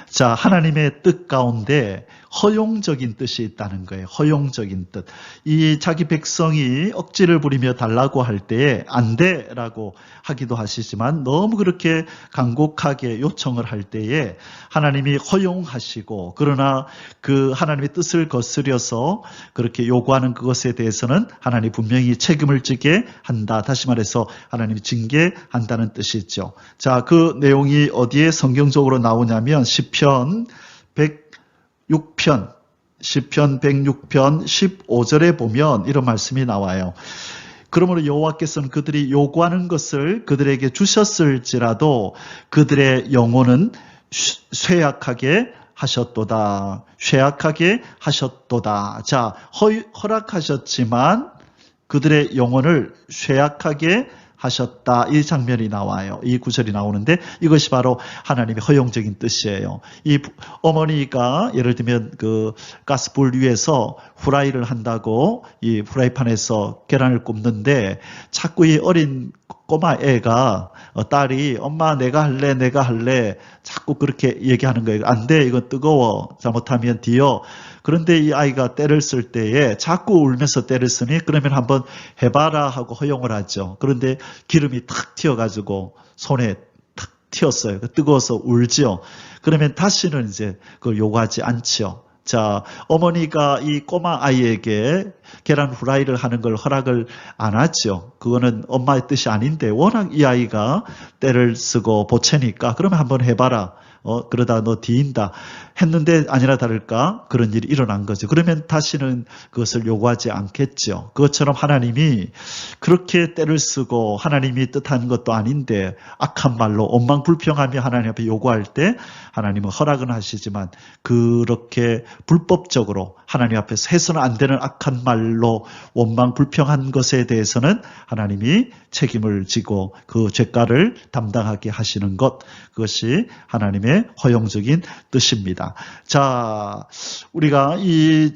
자, 하나님의 뜻 가운데 허용적인 뜻이 있다는 거예요. 허용적인 뜻. 이 자기 백성이 억지를 부리며 달라고 할 때에 안 돼라고 하기도 하시지만 너무 그렇게 간곡하게 요청을 할 때에 하나님이 허용하시고 그러나 그 하나님의 뜻을 거스려서 그렇게 요구하는 그것에 대해서는 하나님이 분명히 책임을 지게 한다. 다시 말해서 하나님이 징계한다는 뜻이죠. 자, 그 내용이 어디에 성경적으로 나오냐면 시편 106편 106편 15절에 보면 이런 말씀이 나와요. 그러므로 여호와께서는 그들이 요구하는 것을 그들에게 주셨을지라도 그들의 영혼은 쇠약하게 하셨도다. 쇠약하게 하셨도다. 자, 허락하셨지만 그들의 영혼을 쇠약하게 하셨다. 이 장면이 나와요. 이 구절이 나오는데 이것이 바로 하나님의 허용적인 뜻이에요. 이 어머니가 예를 들면 그 가스불 위에서 후라이를 한다고 이 후라이팬에서 계란을 굽는데 자꾸 이 어린 꼬마 애가 딸이 엄마 내가 할래 자꾸 그렇게 얘기하는 거예요. 안 돼, 이거 뜨거워, 잘못하면 뒤어. 그런데 이 아이가 때를 쓸 때에 자꾸 울면서 때를 쓰니 그러면 한번 해봐라 하고 허용을 하죠. 그런데 기름이 탁 튀어가지고 손에 탁 튀었어요. 뜨거워서 울지요. 그러면 다시는 이제 그걸 요구하지 않죠. 자, 어머니가 이 꼬마 아이에게 계란 후라이를 하는 걸 허락을 안 하죠. 그거는 엄마의 뜻이 아닌데 워낙 이 아이가 때를 쓰고 보채니까 그러면 한번 해봐라. 그러다 너 뒤인다 했는데 아니라 다를까 그런 일이 일어난 거죠. 그러면 다시는 그것을 요구하지 않겠죠. 그것처럼 하나님이 그렇게 때를 쓰고 하나님이 뜻한 것도 아닌데 악한 말로 원망불평하며 하나님 앞에 요구할 때 하나님은 허락은 하시지만 그렇게 불법적으로 하나님 앞에서 해서는 안 되는 악한 말로 원망불평한 것에 대해서는 하나님이 책임을 지고 그 죄가를 담당하게 하시는 것, 그것이 하나님의 하나님의 허용적인 뜻입니다. 자, 우리가 이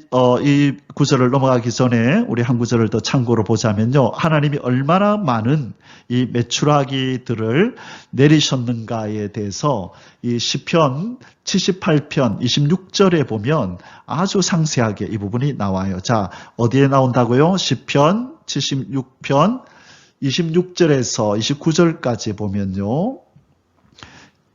구절을 넘어가기 전에 우리 한 구절을 더 참고로 보자면요. 하나님이 얼마나 많은 이 메추라기들을 내리셨는가에 대해서 이 시편 78편 26절에 보면 아주 상세하게 이 부분이 나와요. 자, 어디에 나온다고요? 시편 76편 26절에서 29절까지 보면요.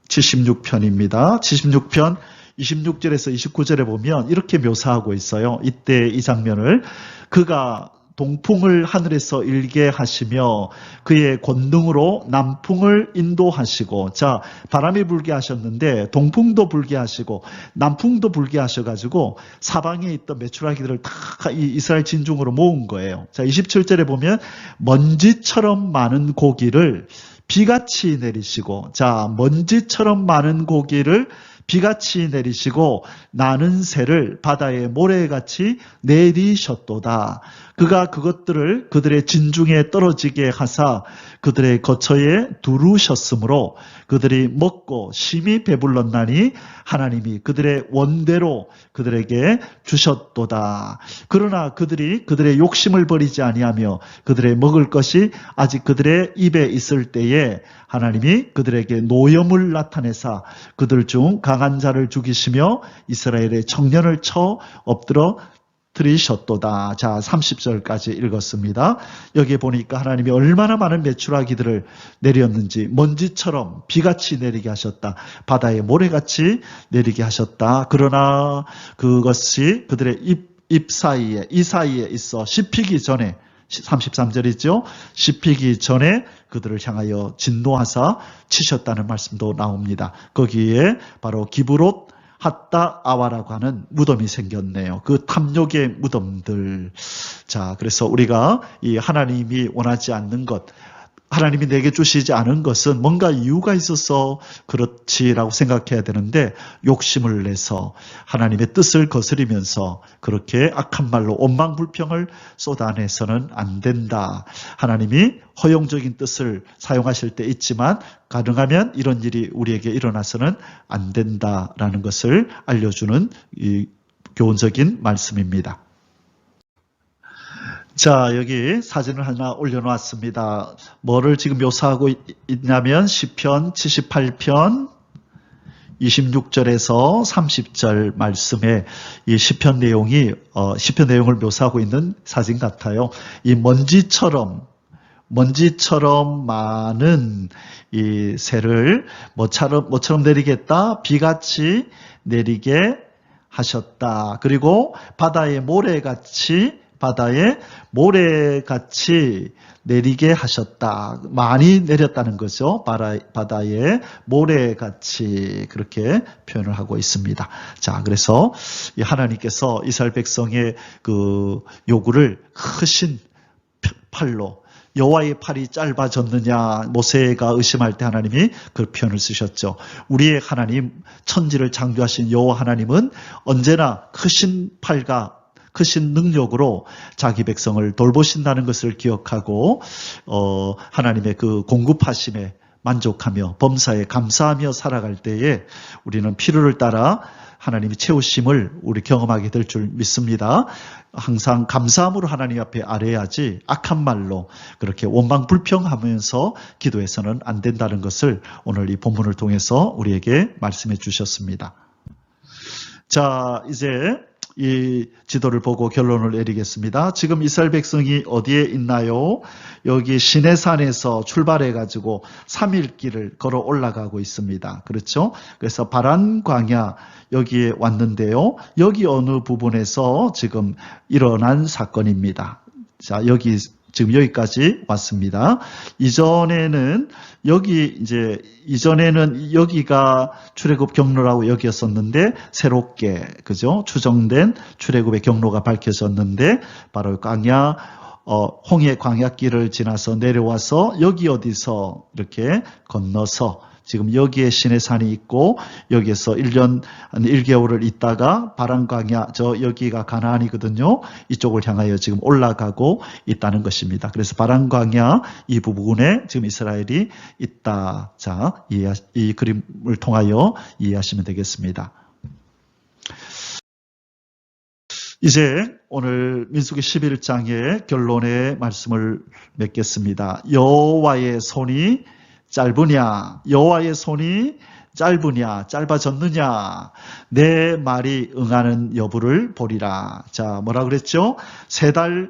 76편입니다. 76편 26절에서 29절에 보면 이렇게 묘사하고 있어요. 이때 이 장면을 그가 동풍을 하늘에서 일게 하시며 그의 권능으로 남풍을 인도하시고, 자, 바람이 불게 하셨는데 동풍도 불게 하시고 남풍도 불게 하셔가지고 사방에 있던 메추라기들을 다 이 이스라엘 진중으로 모은 거예요. 자, 27절에 보면 먼지처럼 많은 고기를 비같이 내리시고, 자, 먼지처럼 많은 고기를 비같이 내리시고 나는 새를 바다의 모래같이 내리셨도다. 그가 그것들을 그들의 진중에 떨어지게 하사 그들의 거처에 두르셨으므로 그들이 먹고 심히 배불렀나니 하나님이 그들의 원대로 그들에게 주셨도다. 그러나 그들이 그들의 욕심을 버리지 아니하며 그들의 먹을 것이 아직 그들의 입에 있을 때에 하나님이 그들에게 노염을 나타내사 그들 중 강한 자를 죽이시며 이스라엘의 청년을 쳐 엎드러 들이셨도다. 자, 30절까지 읽었습니다. 여기에 보니까 하나님이 얼마나 많은 메추라기들을 내렸는지, 먼지처럼 비같이 내리게 하셨다. 바다에 모래같이 내리게 하셨다. 그러나 그것이 그들의 입 사이에, 이 사이에 있어 씹히기 전에, 33절이죠. 씹히기 전에 그들을 향하여 진노하사 치셨다는 말씀도 나옵니다. 거기에 바로 기브롯 핫다 아와라고 하는 무덤이 생겼네요. 그 탐욕의 무덤들. 자, 그래서 우리가 이 하나님이 원하지 않는 것, 하나님이 내게 주시지 않은 것은 뭔가 이유가 있어서 그렇지라고 생각해야 되는데 욕심을 내서 하나님의 뜻을 거스리면서 그렇게 악한 말로 원망불평을 쏟아내서는 안 된다. 하나님이 허용적인 뜻을 사용하실 때 있지만 가능하면 이런 일이 우리에게 일어나서는 안 된다라는 것을 알려주는 이 교훈적인 말씀입니다. 자, 여기 사진을 하나 올려놓았습니다. 뭐를 지금 묘사하고 있냐면 시편 78편 26절에서 30절 말씀에 이 시편 내용이 시편 내용을 묘사하고 있는 사진 같아요. 이 먼지처럼 많은 이 새를 뭐처럼 내리겠다? 비같이 내리게 하셨다. 그리고 바다에 모래같이 내리게 하셨다. 많이 내렸다는 거죠. 바다에 모래같이 그렇게 표현을 하고 있습니다. 자, 그래서 하나님께서 이스라엘 백성의 그 요구를 크신 팔로, 여호와의 팔이 짧아졌느냐 모세가 의심할 때 하나님이 그 표현을 쓰셨죠. 우리의 하나님, 천지를 창조하신 여호와 하나님은 언제나 크신 팔과 크신 능력으로 자기 백성을 돌보신다는 것을 기억하고 하나님의 그 공급하심에 만족하며 범사에 감사하며 살아갈 때에 우리는 필요를 따라 하나님이 채우심을 우리 경험하게 될 줄 믿습니다. 항상 감사함으로 하나님 앞에 아뢰야지 악한 말로 그렇게 원망불평하면서 기도해서는 안 된다는 것을 오늘 이 본문을 통해서 우리에게 말씀해 주셨습니다. 자, 이제 이 지도를 보고 결론을 내리겠습니다. 지금 이스라엘 백성이 어디에 있나요? 여기 시내산에서 출발해가지고 3일 길을 걸어 올라가고 있습니다. 그렇죠? 그래서 바란 광야 여기에 왔는데요. 여기 어느 부분에서 지금 일어난 사건입니다. 자, 지금 여기까지 왔습니다. 이전에는 여기가 출애굽 경로라고 여기였었는데 새롭게 그죠? 추정된 출애굽의 경로가 밝혀졌는데 바로 홍해 광야길을 지나서 내려와서 여기 어디서 이렇게 건너서 지금 여기에 시내산이 있고 여기에서 1년 한 1개월을 있다가 바람광야 여기가 가나안이거든요. 이쪽을 향하여 지금 올라가고 있다는 것입니다. 그래서 바람광야 이 부분에 지금 이스라엘이 있다. 자, 이 그림을 통하여 이해하시면 되겠습니다. 이제 오늘 민수기 11장의 결론의 말씀을 맺겠습니다. 여호와의 손이 짧으냐, 여호와의 손이 짧으냐, 짧아졌느냐, 내 말이 응하는 여부를 보리라. 자, 뭐라 그랬죠?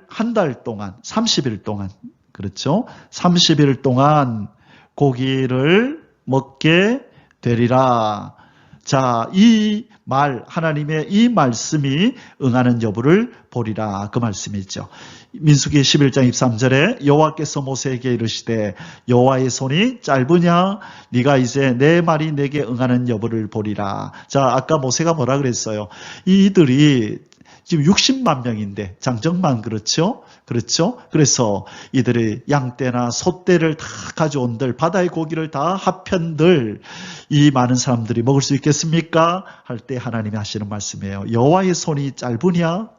한 달 동안, 30일 동안, 그렇죠? 30일 동안 고기를 먹게 되리라. 자, 이 말, 하나님의 이 말씀이 응하는 여부를 보리라. 그 말씀이죠. 민수기 11장 23절에 여호와께서 모세에게 이르시되 여호와의 손이 짧으냐? 네가 이제 내 말이 내게 응하는 여부를 보리라. 자, 아까 모세가 뭐라 그랬어요? 이들이 지금 60만 명인데 장정만 그렇죠? 그렇죠? 그래서 이들이 양떼나 소떼를 다 가져온들, 바다의 고기를 다 합편들, 이 많은 사람들이 먹을 수 있겠습니까? 할 때 하나님이 하시는 말씀이에요. 여호와의 손이 짧으냐?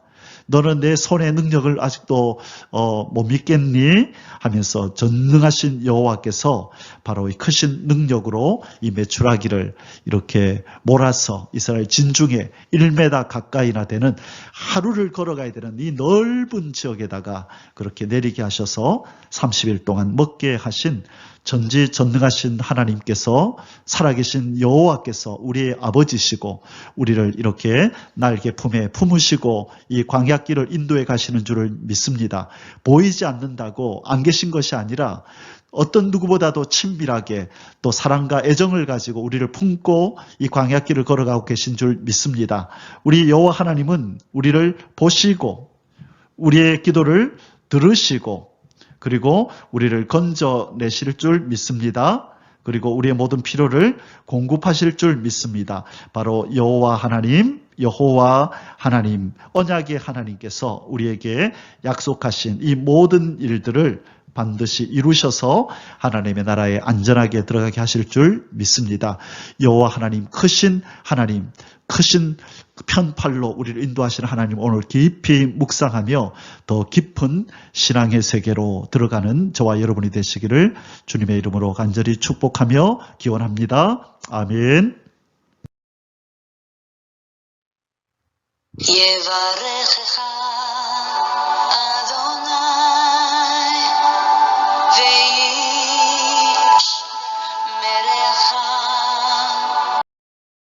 너는 내 손의 능력을 아직도 못 믿겠니? 하면서 전능하신 여호와께서 바로 이 크신 능력으로 이 메추라기를 이렇게 몰아서 이스라엘 진중에 1m 가까이나 되는 하루를 걸어가야 되는 이 넓은 지역에다가 그렇게 내리게 하셔서 30일 동안 먹게 하신 전지전능하신 하나님께서, 살아계신 여호와께서 우리의 아버지시고 우리를 이렇게 날개 품에 품으시고 이 광야길을 인도해 가시는 줄을 믿습니다. 보이지 않는다고 안 계신 것이 아니라 어떤 누구보다도 친밀하게 또 사랑과 애정을 가지고 우리를 품고 이 광야길을 걸어가고 계신 줄 믿습니다. 우리 여호와 하나님은 우리를 보시고 우리의 기도를 들으시고 그리고 우리를 건져내실 줄 믿습니다. 그리고 우리의 모든 필요를 공급하실 줄 믿습니다. 바로 여호와 하나님, 언약의 하나님께서 우리에게 약속하신 이 모든 일들을 반드시 이루셔서 하나님의 나라에 안전하게 들어가게 하실 줄 믿습니다. 여호와 하나님, 크신 편팔로 우리를 인도하시는 하나님, 오늘 깊이 묵상하며 더 깊은 신앙의 세계로 들어가는 저와 여러분이 되시기를 주님의 이름으로 간절히 축복하며 기원합니다. 아멘. יברכך